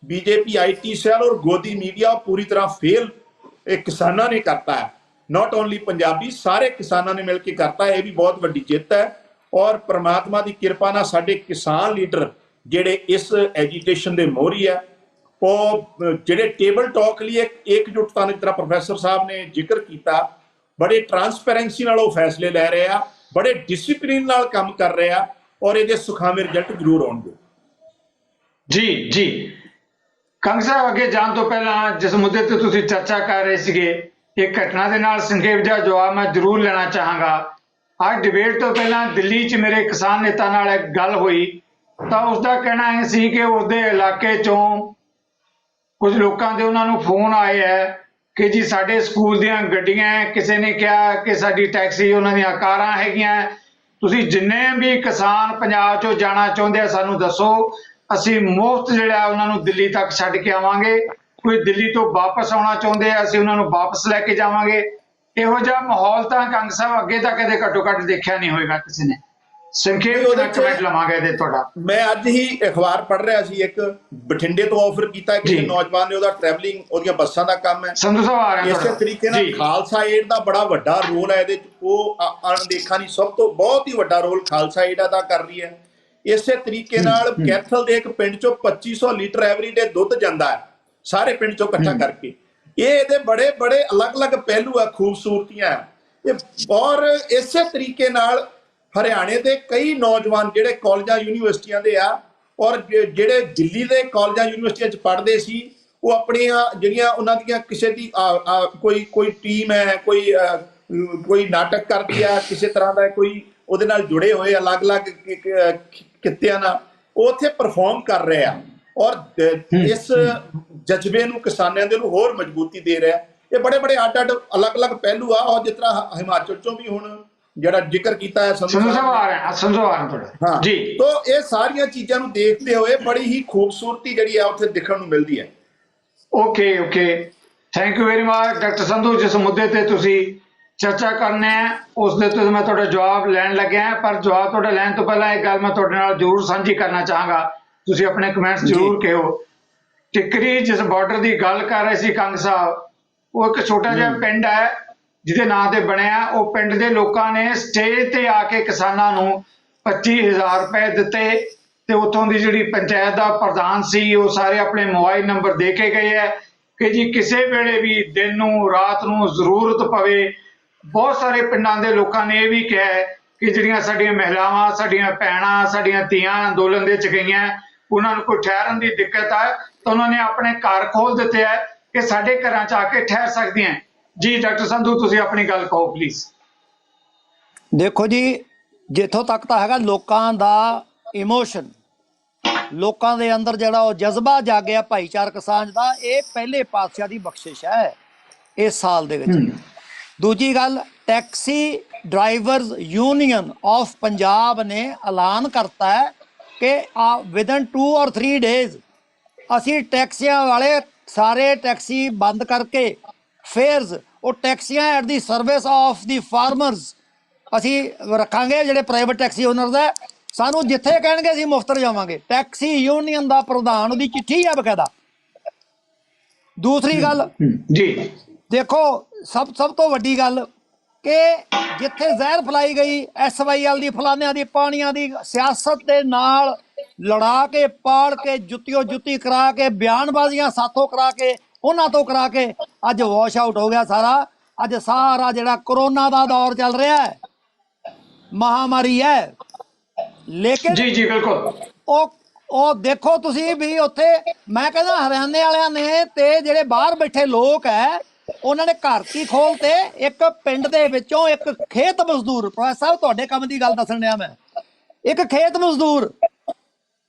बीजेपी IT सैल और गोदी मीडिया पूरी तरह फेल किसानां ने करता है। नॉट ओनली पंजाबी, सारे किसानां ने मिलकर करता है। ये भी बहुत वड्डी जित है और परमात्मा की कृपा नाल साडे किसान लीडर जिहड़े इस एजीटेशन दे मोहरी है, वो जिहड़े टेबल टॉक लिए एकजुटता ने, जिस तरह प्रोफैसर साहब ने जिक्र किया, बड़े ट्रांसपेरेंसी नाल वो फैसले लै रहे हैं, बड़े डिसिप्लिन नाल काम कर रहे हैं और ये सुखावे रिजल्ट जरूर आउणगे। जी जी कंग साहब, अगे जाण तो पहला जिस मुद्दे ते तुसीं चर्चा कर रहे सीगे, एक घटना दे नाल संखेप जिहा जवाब मैं जरूर लेना चाहांगा। आज डिबेट तो पहला दिल्ली च मेरे किसान नेता नाल एक गल हुई तो उसका कहना यह सी कि उसदे इलाके चों कुछ लोगों के उन्होंने फोन आए है कि जी साडे स्कूल दियां गड्डियां, किसी ने कहा कि साडी टैक्सी उन्हां दियां कारां हैगियां, तुसीं जिन्ने भी किसान पंजाब चों जाना चाहुंदे आ सानूं दसो, असीं मुफ्त जिहड़ा उन्हां नूं दिल्ली तक छड्ड के आवांगे। कोई दिल्ली तो वापस आउणा चाहुंदे आ असीं उन्हां नूं वापस लैके जावांगे। इहो जिहा माहौल तां कंग साहब अगे तां कदे घट्टो घੱਟ देखिਆ नहीं होएगा किसी ने। संखेप कमेंट लवांगे ਇਹਦੇ ਤੁਹਾਡਾ। मैं ਅੱਜ ही अखबार पढ़ रहा सी, एक बठिंडे तो ऑफर किया किसी नौजवान ने, ਉਹਦਾ ट्रैवलिंग ਉਹਦੀਆਂ ਬੱਸਾਂ ਦਾ ਕੰਮ ਹੈ। ਸੰਧੂ ਸਾਹਿਬ ਆ ਰਹੇ ਇਸੇ ਤਰੀਕੇ ਨਾਲ ਖਾਲਸਾ ਏਡ ਦਾ ਬੜਾ ਵੱਡਾ ਰੋਲ ਹੈ ਇਹਦੇ ਚ, ਉਹ ਅਣਦੇਖਾ ਨਹੀਂ, ਸਭ ਤੋਂ ਬਹੁਤ ਹੀ ਵੱਡਾ ਰੋਲ ਖਾਲਸਾ ਏਡ ਅਦਾ ਕਰ ਰਹੀ ਹੈ। ਇਸੇ ਤਰੀਕੇ ਨਾਲ ਕੈਥਲ ਦੇ ਇੱਕ ਪਿੰਡ ਚੋਂ 2500 ਲੀਟਰ ਐਵਰੀਡੇ ਦੁੱਧ ਜਾਂਦਾ ਹੈ, ਸਾਰੇ ਪਿੰਡ ਚੋਂ ਇਕੱਠਾ ਕਰਕੇ। ਇਹ ਇਹਦੇ ਬੜੇ ਬੜੇ ਅਲੱਗ-ਅਲੱਗ ਪਹਿਲੂ ਆ, ਖੂਬਸੂਰਤੀਆਂ। ਔਰ ਇਸੇ ਤਰੀਕੇ ਨਾਲ हरियाणे के कई नौजवान जिहड़े कॉलेजां यूनीवर्सिटियां दे आ और जिहड़े दिल्ली के कॉलेजां यूनीवर्सिटियां च पढ़दे सी, वो अपणियां जिहड़ियां उन्हां दियां किसी दी कोई टीम है, कोई नाटक करदी है, किसी तरह का कोई उहदे नाल जुड़े हुए अलग-अलग कित्तियां नाल वो उत्थे परफॉर्म कर रहे हैं और इस जज्बे नूं किसानां दे नूं होर मजबूती दे रहा है। ये बड़े बड़े अड अलग-अलग पहलू आ। और जिस तरह हिमाचल चों भी हुण ਜਿਹੜਾ ਜ਼ਿਕਰ ਕੀਤਾ ਹੈ जी, तो ये सारिया चीज़ों को देखते हुए बड़ी ही खूबसूरती जी है उत्थे दिखण नूं मिलदी है। Okay okay, thank you very much doctor Sandhu. जिस मुद्दे ते तुसी चर्चा करने हैं उस दे तो मैं तुहाडा जवाब लैण लग्या, पर जवाब तुहाडा लैण तो पहला एक गल मैं तुहाडे नाल जरूर साझी करना चाहांगा, तुसी अपने कमेंट्स जरूर कहो। टिकरी जिस बॉर्डर की गल कर रहे सी कंग साहब, वो एक छोटा जिहा पिंड है ਜਿਹਦੇ ਨਾਂ ਤੇ ਬਣਿਆ। ਉਹ ਪਿੰਡ ਦੇ ਲੋਕਾਂ ਨੇ ਸਟੇਜ ਤੇ ਆ ਕੇ ਕਿਸਾਨਾਂ ਨੂੰ 25,000 ਰੁਪਏ ਦਿੱਤੇ ਤੇ ਉੱਥੋਂ ਦੀ ਜਿਹੜੀ ਪੰਚਾਇਤ ਦਾ ਪ੍ਰਧਾਨ ਸੀ ਉਹ ਸਾਰੇ ਆਪਣੇ ਮੋਬਾਈਲ ਨੰਬਰ ਦੇ ਕੇ ਗਏ ਹੈ ਕਿ ਜੀ ਕਿਸੇ ਵੇਲੇ ਵੀ ਦਿਨ ਨੂੰ ਰਾਤ ਨੂੰ ਜ਼ਰੂਰਤ ਪਵੇ। ਬਹੁਤ ਸਾਰੇ ਪਿੰਡਾਂ ਦੇ ਲੋਕਾਂ ਨੇ ਇਹ ਵੀ ਕਿਹਾ ਕਿ ਜਿਹੜੀਆਂ ਸਾਡੀਆਂ ਮਹਿਲਾਵਾਂ, ਸਾਡੀਆਂ ਭੈਣਾਂ, ਸਾਡੀਆਂ ਧੀਆਂ ਅੰਦੋਲਨ ਦੇ ਚ ਗਈਆਂ, ਉਹਨਾਂ ਨੂੰ ਕੋਈ ਠਹਿਰਨ ਦੀ ਦਿੱਕਤ ਆ ਤਾਂ ਉਹਨਾਂ ਨੇ ਆਪਣੇ ਘਰ ਖੋਲ ਦਿੱਤੇ ਹੈ ਕਿ ਸਾਡੇ ਘਰਾਂ ਚ ਆ ਕੇ ਠਹਿਰ ਸਕਦੀਆਂ। जी डॉक्टर संधू तुसी अपनी गल कहो प्लीज। देखो जी, जिथों तक तो है लोगों का इमोशन, लोगों के अंदर जो जज्बा जागया भाईचारक सांझ का, ये पहले पातशाह की बख्शिश है इस साल दे विच। दूजी गल, taxi drivers union of Punjab ने ऐलान करता है कि विदन 2 और 3 डेज असी टैक्सियां वाले सारे टैक्सी बंद करके फेयर्स और टैक्सियां at the service of the farmers असी रखांगे। जिहड़े प्राइवेट टैक्सी ओनर है सानू जिथे कहणगे असी मुफ्त जावांगे। टैक्सी यूनियन दा प्रधान उहदी चिट्ठी है बकायदा। दूसरी गल जी देखो, सब तो वड्डी गल कि जिथे जहर फैलाई गई SYL दी फलानियां दी पानियां दी सियासत दे नाल लड़ा के पाड़ के जुत्ती करा के बयानबाजियां साथों करा के उन्होंने तो करा के अज वॉश आउट हो गया सारा। अज सारा जिहड़ा कोरोना का दौर चल रहा है, महामारी है, लेकिन जी जी बिल्कुल ओ देखो तुसी भी उत्थे मैं कहना हरियाणे वालियां ने ते जिहड़े बाहर बैठे लोग है उन्होंने घर की खोलते। एक पिंड दे विचों एक खेत मजदूर, प्रोफैसर साहब तुहाडे काम दी गल दस्सण दिया मैं, ਇੱਕ ਖੇਤ ਮਜ਼ਦੂਰ,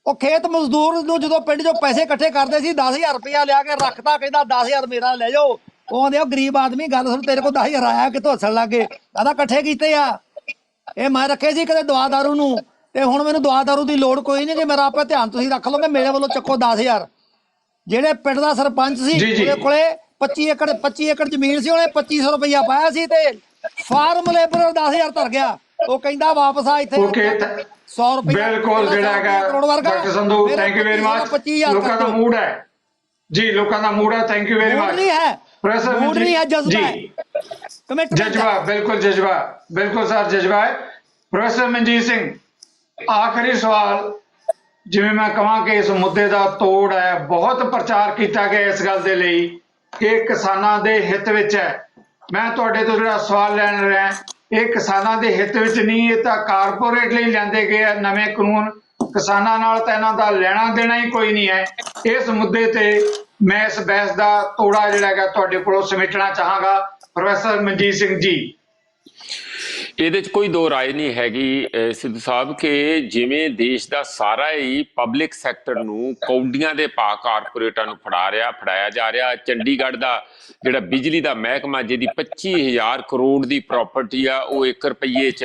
ਉਹ ਖੇਤ ਮਜ਼ਦੂਰ ਨੂੰ ਜਦੋਂ ਪਿੰਡ 'ਚੋਂ ਪੈਸੇ ਇਕੱਠੇ ਕਰਦੇ ਸੀ 10,000 ਰੁਪਇਆ ਲਿਆ ਕੇ ਰੱਖਦਾ, ਕਹਿੰਦਾ 10,000 ਮੇਰਾ ਲੈ ਜਾਓ। ਉਹ ਆਂਦੇ ਉਹ ਗਰੀਬ ਆਦਮੀ ਗੱਲ ਸੁਣ, ਤੇਰੇ ਕੋਲ 10,000 ਆਇਆ ਕਿੱਥੋਂ? ਹੱਸਣ ਲੱਗ ਗਏ। ਕਹਿੰਦਾ ਇਕੱਠੇ ਕੀਤੇ ਆ, ਇਹ ਮੈਂ ਰੱਖੇ ਸੀ ਕਦੇ ਦਵਾ ਦਾਰੂ ਨੂੰ, ਤੇ ਹੁਣ ਮੈਨੂੰ ਦਵਾ ਦਾਰੂ ਦੀ ਲੋੜ ਕੋਈ ਨਹੀਂ, ਜੇ ਮੇਰਾ ਆਪੇ ਧਿਆਨ ਤੁਸੀਂ ਰੱਖ ਲਓਗੇ, ਮੇਰੇ ਵੱਲੋਂ ਚੱਕੋ 10,000। ਜਿਹੜੇ ਪਿੰਡ ਦਾ ਸਰਪੰਚ ਸੀ ਉਹਦੇ ਕੋਲੇ 25 ਏਕੜ ਜ਼ਮੀਨ ਸੀ, ਉਹਨੇ 2500 ਰੁਪਇਆ ਪਾਇਆ ਸੀ ਤੇ ਫਾਰਮ ਲੇਬਰ 10,000 ਧਰ ਗਿਆ। ਉਹ ਕਹਿੰਦਾ ਵਾਪਸ ਆ ਇੱਥੇ 100 ਰੁਪਇਆ ਬਿਲਕੁਲ ਜਿਹੜਾ ਹੈਗਾ doctor Sandhu, thank you very much. ਲੋਕਾਂ ਦਾ ਮੂਡ ਹੈ ਜੀ, ਲੋਕਾਂ ਦਾ ਮੂਡ ਹੈ। Thank you very much. ਨਹੀਂ ਹੈ ਮੂਡ ਨਹੀਂ ਹੈ, ਜਜ਼ਬਾ ਹੈ, ਜਜ਼ਬਾ, ਬਿਲकुल ਜਜ਼ਬਾ, ਬਿਲकुल ਸਰ ਜਜ਼ਬਾ ਹੈ। ਪ੍ਰੋਫੈਸਰ ਮਨਜੀਤ ਸਿੰਘ, ਆਖਰੀ ਸਵਾਲ, ਜਿਵੇਂ ਮੈਂ ਕਹਾਂ ਕਿ ਇਸ ਮੁੱਦੇ ਦਾ ਤੋੜ ਹੈ, ਬਹੁਤ ਪ੍ਰਚਾਰ ਕੀਤਾ ਗਿਆ ਇਸ ਗੱਲ ਦੇ ਲਈ ਕਿ ਕਿਸਾਨਾਂ ਦੇ ਹਿੱਤ ਵਿੱਚ ਹੈ। ਮੈਂ ਤੁਹਾਡੇ ਤੋਂ ਜਿਹੜਾ ਸਵਾਲ ਲੈਣ ਰਿਹਾ, ਇਹ ਕਿਸਾਨਾਂ ਦੇ ਹਿੱਤ ਵਿੱਚ ਨਹੀਂ, ਇਹ ਤਾਂ ਕਾਰਪੋਰੇਟ ਲਈ ਲਿਆਂਦੇ ਗਏ ਆ ਨਵੇਂ ਕਾਨੂੰਨ। ਕਿਸਾਨਾਂ ਨਾਲ ਤਾਂ ਇਹਨਾਂ ਦਾ ਲੈਣਾ ਦੇਣਾ ਹੀ ਕੋਈ ਨਹੀਂ ਹੈ। ਇਸ ਮੁੱਦੇ ਤੇ ਮੈਂ ਇਸ ਬਹਿਸ ਦਾ ਤੋੜਾ ਜਿਹੜਾ ਹੈਗਾ ਤੁਹਾਡੇ ਕੋਲੋਂ ਸਮੇਟਣਾ ਚਾਹਾਂਗਾ। ਪ੍ਰੋਫੈਸਰ ਮਨਜੀਤ ਸਿੰਘ ਜੀ, ਇਹਦੇ 'ਚ ਕੋਈ ਦੋ ਰਾਏ ਨਹੀਂ ਹੈਗੀ ਸਿੱਧੂ ਸਾਹਿਬ ਕਿ ਜਿਵੇਂ ਦੇਸ਼ ਦਾ ਸਾਰਾ ਹੀ ਪਬਲਿਕ ਸੈਕਟਰ ਨੂੰ ਕੌਡੀਆਂ ਦੇ ਭਾਅ ਕਾਰਪੋਰੇਟਾਂ ਨੂੰ ਫੜਾਇਆ ਜਾ ਰਿਹਾ। ਚੰਡੀਗੜ੍ਹ ਦਾ ਜਿਹੜਾ ਬਿਜਲੀ ਦਾ ਮਹਿਕਮਾ, ਜਿਹਦੀ 25,000 ਕਰੋੜ ਦੀ ਪ੍ਰਾਪਰਟੀ ਆ, ਉਹ 1 ਰੁਪਈਏ 'ਚ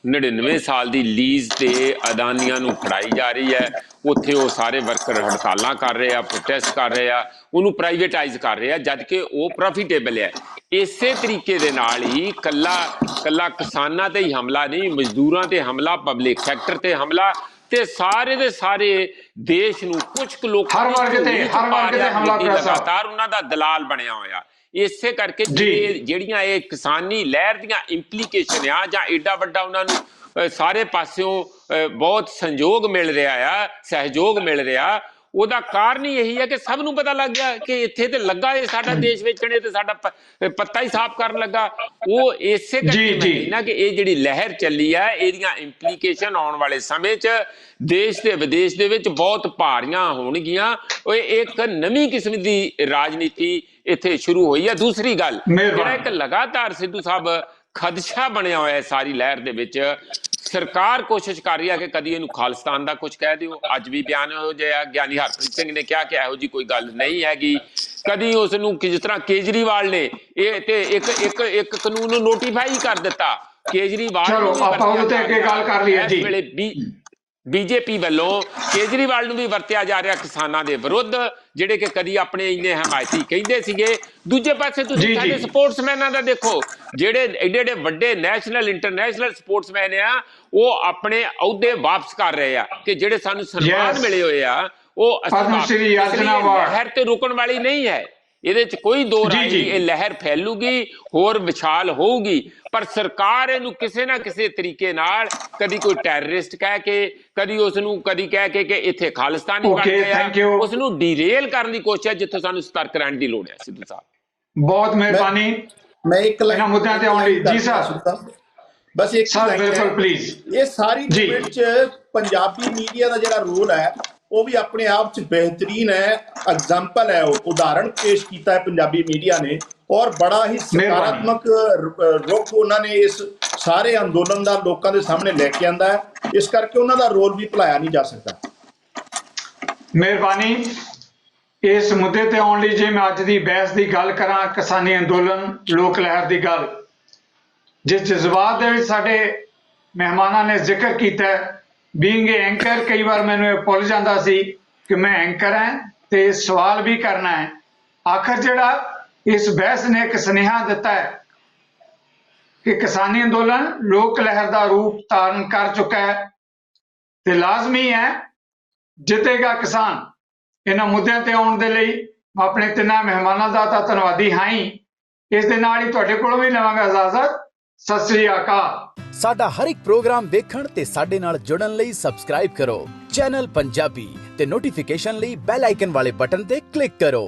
99 ਸਾਲ ਦੀ ਲੀਜ਼ ਤੇ ਅਦਾਨੀਆਂ ਨੂੰ ਫੜਾਈ ਜਾ ਰਹੀ ਹੈ। ਉੱਥੇ ਉਹ ਸਾਰੇ ਵਰਕਰ ਹੜਤਾਲਾਂ ਕਰ ਰਹੇ ਆ, ਪ੍ਰੋਟੈਸਟ ਕਰ ਰਹੇ ਆ, ਉਹਨੂੰ ਪ੍ਰਾਈਵੇਟਾਈਜ਼ ਕਰ ਰਹੇ ਆ, ਜਦ ਕਿ ਉਹ ਪ੍ਰੋਫਿਟੇਬਲ ਹੈ। ਇਸੇ ਤਰੀਕੇ ਦੇ ਨਾਲ ਹੀ ਕੱਲਾ ਕਿਸਾਨਾਂ ਤੇ ਹੀ ਹਮਲਾ ਨਹੀਂ, ਮਜ਼ਦੂਰਾਂ ਤੇ ਹਮਲਾ, ਪਬਲਿਕ ਸੈਕਟਰ ਤੇ ਹਮਲਾ, ਤੇ ਸਾਰੇ ਦੇ ਸਾਰੇ ਦੇਸ਼ ਨੂੰ ਕੁਝ ਕੁ ਲੋਕਾਂ ਹਰ ਵਰਗ ਤੇ ਹਮਲਾ ਲਗਾਤਾਰ ਉਹਨਾਂ ਦਾ ਦਲਾਲ ਬਣਿਆ ਹੋਇਆ। ਇਸੇ ਕਰਕੇ ਜਿਹੜੀਆਂ ਇਹ ਕਿਸਾਨੀ ਲਹਿਰ ਦੀਆਂ ਇੰਪਲੀਕੇਸ਼ਨ ਆ, ਜਾਂ ਏਡਾ ਵੱਡਾ ਉਹਨਾਂ ਨੂੰ ਸਾਰੇ ਪਾਸਿਓਂ ਬਹੁਤ ਸੰਯੋਗ ਮਿਲ ਰਿਹਾ ਆ, ਸਹਿਯੋਗ ਮਿਲ ਰਿਹਾ, ਉਹਦਾ ਕਾਰਨ ਹੀ ਇਹੀ ਹੈ ਕਿ ਸਭ ਨੂੰ ਪਤਾ ਲੱਗ ਗਿਆ ਕਿ ਇੱਥੇ ਤੇ ਲੱਗਾ ਇਹ ਸਾਡਾ ਦੇਸ਼ ਵੇਚਣੇ ਤੇ ਸਾਡਾ ਪੱਤਾ ਹੀ ਸਾਫ਼ ਕਰਨ ਲੱਗਾ। ਉਹ ਇਸੇ ਕਰਕੇ ਨਾ ਕਿ ਇਹ ਜਿਹੜੀ ਲਹਿਰ ਚੱਲੀ ਹੈ, ਇਹਦੀਆਂ ਇੰਪਲੀਕੇਸ਼ਨ ਆਉਣ ਵਾਲੇ ਸਮੇਂ 'ਚ ਦੇਸ਼ ਤੇ ਵਿਦੇਸ਼ ਦੇ ਵਿੱਚ ਬਹੁਤ ਭਾਰੀਆਂ ਹੋਣਗੀਆਂ। ਉਹ ਇੱਕ ਨਵੀਂ ਕਿਸਮ ਦੀ ਰਾਜਨੀਤੀ ਇੱਥੇ ਸ਼ੁਰੂ ਹੋਈ ਹੈ। ਦੂਸਰੀ ਗੱਲ, ਜਿਹੜਾ ਇੱਕ ਲਗਾਤਾਰ ਸਿੱਧੂ ਸਾਹਿਬ ਖਦਸ਼ਾ ਬਣਿਆ ਹੋਇਆ ਸਾਰੀ ਲਹਿਰ ਦੇ ਵਿੱਚ, ਸਰਕਾਰ ਕੋਸ਼ਿਸ਼ ਕਰ ਰਹੀ ਹੈ ਕਿ ਕਦੀ ਇਹਨੂੰ ਖਾਲਿਸਤਾਨ ਦਾ ਕੁਝ ਕਹਿ ਦਿਓ। ਅੱਜ ਵੀ ਬਿਆਨ ਹੋ ਜਾਇਆ, ਗਿਆਨੀ ਹਰਪ੍ਰੀਤ ਸਿੰਘ ਨੇ ਕਿਹਾ ਕਿ ਇਹੋ ਜੀ ਕੋਈ ਗੱਲ ਨਹੀਂ ਹੈਗੀ। ਕਦੀ ਉਸ ਨੂੰ ਜਿਸ ਤਰ੍ਹਾਂ ਕੇਜਰੀਵਾਲ ਨੇ ਇਹ ਤੇ ਇੱਕ ਕਾਨੂੰਨ ਨੂੰ ਨੋਟੀਫਾਈ ਕਰ ਦਿੱਤਾ। ਕੇਜਰੀਵਾਲ ਬੀਜੇਪੀ ਵੱਲੋਂ ਕੇਜਰੀਵਾਲ ਨੂੰ ਵੀ ਵਰਤਿਆ ਜਾ ਰਿਹਾ ਕਿਸਾਨਾਂ ਦੇ ਵਿਰੁੱਧ, ਜਿਹੜੇ ਕਿ ਕਦੀ ਆਪਣੇ ਇੰਨੇ ਹਮਾਇਤੀ ਕਹਿੰਦੇ ਸੀਗੇ। ਦੂਜੇ ਪਾਸੇ ਤੁਸੀਂ ਸਾਡੇ ਸਪੋਰਟਸਮੈਨਾਂ ਦਾ ਦੇਖੋ, ਜਿਹੜੇ ਏਡੇ ਵੱਡੇ ਨੈਸ਼ਨਲ ਇੰਟਰਨੈਸ਼ਨਲ ਸਪੋਰਟਸਮੈਨ ਆ, ਉਹ ਆਪਣੇ ਅਹੁਦੇ ਵਾਪਸ ਕਰ ਰਹੇ ਆ ਕਿ ਜਿਹੜੇ ਸਾਨੂੰ ਸਨਮਾਨ ਮਿਲੇ ਹੋਏ ਆ, ਉਹ ਲਹਿਰ ਤੇ ਰੁਕਣ ਵਾਲੀ ਨਹੀਂ ਹੈ। ਇਹਦੇ 'ਚ ਕੋਈ ਦੋ ਰਾਏ ਨਹੀਂ, ਇਹ ਲਹਿਰ ਫੈਲੂਗੀ, ਹੋਰ ਵਿਸ਼ਾਲ ਹੋਊਗੀ, ਪਰ ਸਰਕਾਰ ਇਹਨੂੰ ਕਿਸੇ ਨਾ ਕਿਸੇ ਤਰੀਕੇ ਨਾਲ ਕਦੀ ਕੋਈ ਟੈਰਰਿਸਟ ਕਹਿ ਕੇ, ਕਦੀ ਉਸਨੂੰ ਕਦੀ ਕਹਿ ਕੇ ਕਿ ਇੱਥੇ ਖਾਲਿਸਤਾਨੀ ਬਣ ਗਿਆ, ਉਸਨੂੰ ਡੀਰੇਲ ਕਰਨ ਦੀ ਕੋਸ਼ਿਸ਼, ਜਿੱਥੋਂ ਸਾਨੂੰ ਸਤਰਕ ਰਹਿਣ ਦੀ ਲੋੜ ਹੈ। ਸਿੱਧੂ ਸਾਹਿਬ, ਬਹੁਤ ਮਿਹਰਬਾਨੀ। ਮੈਂ ਇੱਕ ਇਹਨਾਂ ਮੁੱਦਿਆਂ ਤੇ ਆਉਣ ਲਈ ਜੀ ਸਾਹਿਬ, ਬਸ ਇੱਕ ਸਰ ਬਿਲਕੁਲ ਪਲੀਜ਼। ਇਹ ਸਾਰੀ ਡਿਬੇਟ 'ਚ ਪੰਜਾਬੀ ਮੀਡੀਆ ਦਾ ਜਿਹੜਾ ਰੋਲ ਹੈ, ਉਹ ਵੀ ਆਪਣੇ ਆਪ 'ਚ ਬਿਹਤਰੀਨ ਹੈ। ਐਗਜ਼ਾਮਪਲ ਹੈ, ਉਹ ਉਦਾਹਰਣ ਪੇਸ਼ ਕੀਤਾ ਹੈ ਪੰਜਾਬੀ ਮੀਡੀਆ ਨੇ, ਔਰ ਬੜਾ ਹੀ ਸਕਾਰਾਤਮਕ ਰੁਖ ਉਹਨਾਂ ਨੇ ਇਸ ਸਾਰੇ ਅੰਦੋਲਨ ਦਾ ਲੋਕਾਂ ਦੇ ਸਾਹਮਣੇ ਲੈ ਕੇ ਆਂਦਾ ਹੈ। ਇਸ ਕਰਕੇ ਉਹਨਾਂ ਦਾ ਰੋਲ ਵੀ ਭੁਲਾਇਆ ਨਹੀਂ ਜਾ ਸਕਦਾ। ਮਿਹਰਬਾਨੀ। ਇਸ ਮੁੱਦੇ ਤੇ ਆਉਣ ਲਈ ਜੇ ਮੈਂ ਅੱਜ ਦੀ ਬਹਿਸ ਦੀ ਗੱਲ ਕਰਾਂ, ਕਿਸਾਨੀ ਅੰਦੋਲਨ, ਲੋਕ ਲਹਿਰ ਦੀ ਗੱਲ, ਜਿਸ ਜਜ਼ਬਾਤ ਦੇ ਵਿੱਚ ਸਾਡੇ ਮਹਿਮਾਨਾਂ ਨੇ ਜ਼ਿਕਰ ਕੀਤਾ, ਬੀਇੰਗ ਏ ਐਂਕਰ, ਕਈ ਵਾਰ ਮੈਨੂੰ ਇਹ ਭੁੱਲ ਜਾਂਦਾ ਸੀ ਕਿ ਮੈਂ ਐਂਕਰ ਹਾਂ ਤੇ ਸਵਾਲ ਵੀ ਕਰਨਾ ਹੈ। ਆਖਰ ਜਿਹੜਾ ਇਸ ਬਹਿਸ ਨੇ ਇੱਕ ਸੁਨੇਹਾ ਦਿੱਤਾ ਹੈ ਕਿ ਕਿਸਾਨੀ ਅੰਦੋਲਨ ਲੋਕ ਲਹਿਰ ਦਾ ਰੂਪ ਧਾਰਨ ਕਰ ਚੁੱਕਾ ਹੈ ਤੇ ਲਾਜ਼ਮੀ ਹੈ ਜਿੱਤੇਗਾ ਕਿਸਾਨ। ਇਹਨਾਂ ਮੁੱਦਿਆਂ ਤੇ ਆਉਣ ਦੇ ਲਈ ਮੈਂ ਆਪਣੇ ਤਿੰਨਾਂ ਮਹਿਮਾਨਾਂ ਦਾ ਤਾਂ ਧੰਨਵਾਦੀ ਹਾਂ ਹੀ। ਇਸ ਦੇ ਨਾਲ ਹੀ ਤੁਹਾਡੇ ਕੋਲੋਂ ਵੀ ਲਵਾਂਗਾ ਇਜਾਜ਼ਤ। ਸਤਿ ਸ੍ਰੀ ਅਕਾਲ। ਸਾਡਾ ਹਰ ਇੱਕ ਪ੍ਰੋਗਰਾਮ ਦੇਖਣ ਤੇ ਸਾਡੇ ਨਾਲ ਜੁੜਨ ਲਈ ਸਬਸਕ੍ਰਾਈਬ ਕਰੋ ਚੈਨਲ ਪੰਜਾਬੀ ਤੇ ਨੋਟੀਫਿਕੇਸ਼ਨ ਲਈ ਬੈਲ ਆਈਕਨ ਵਾਲੇ ਬਟਨ ਤੇ ਕਲਿੱਕ ਕਰੋ।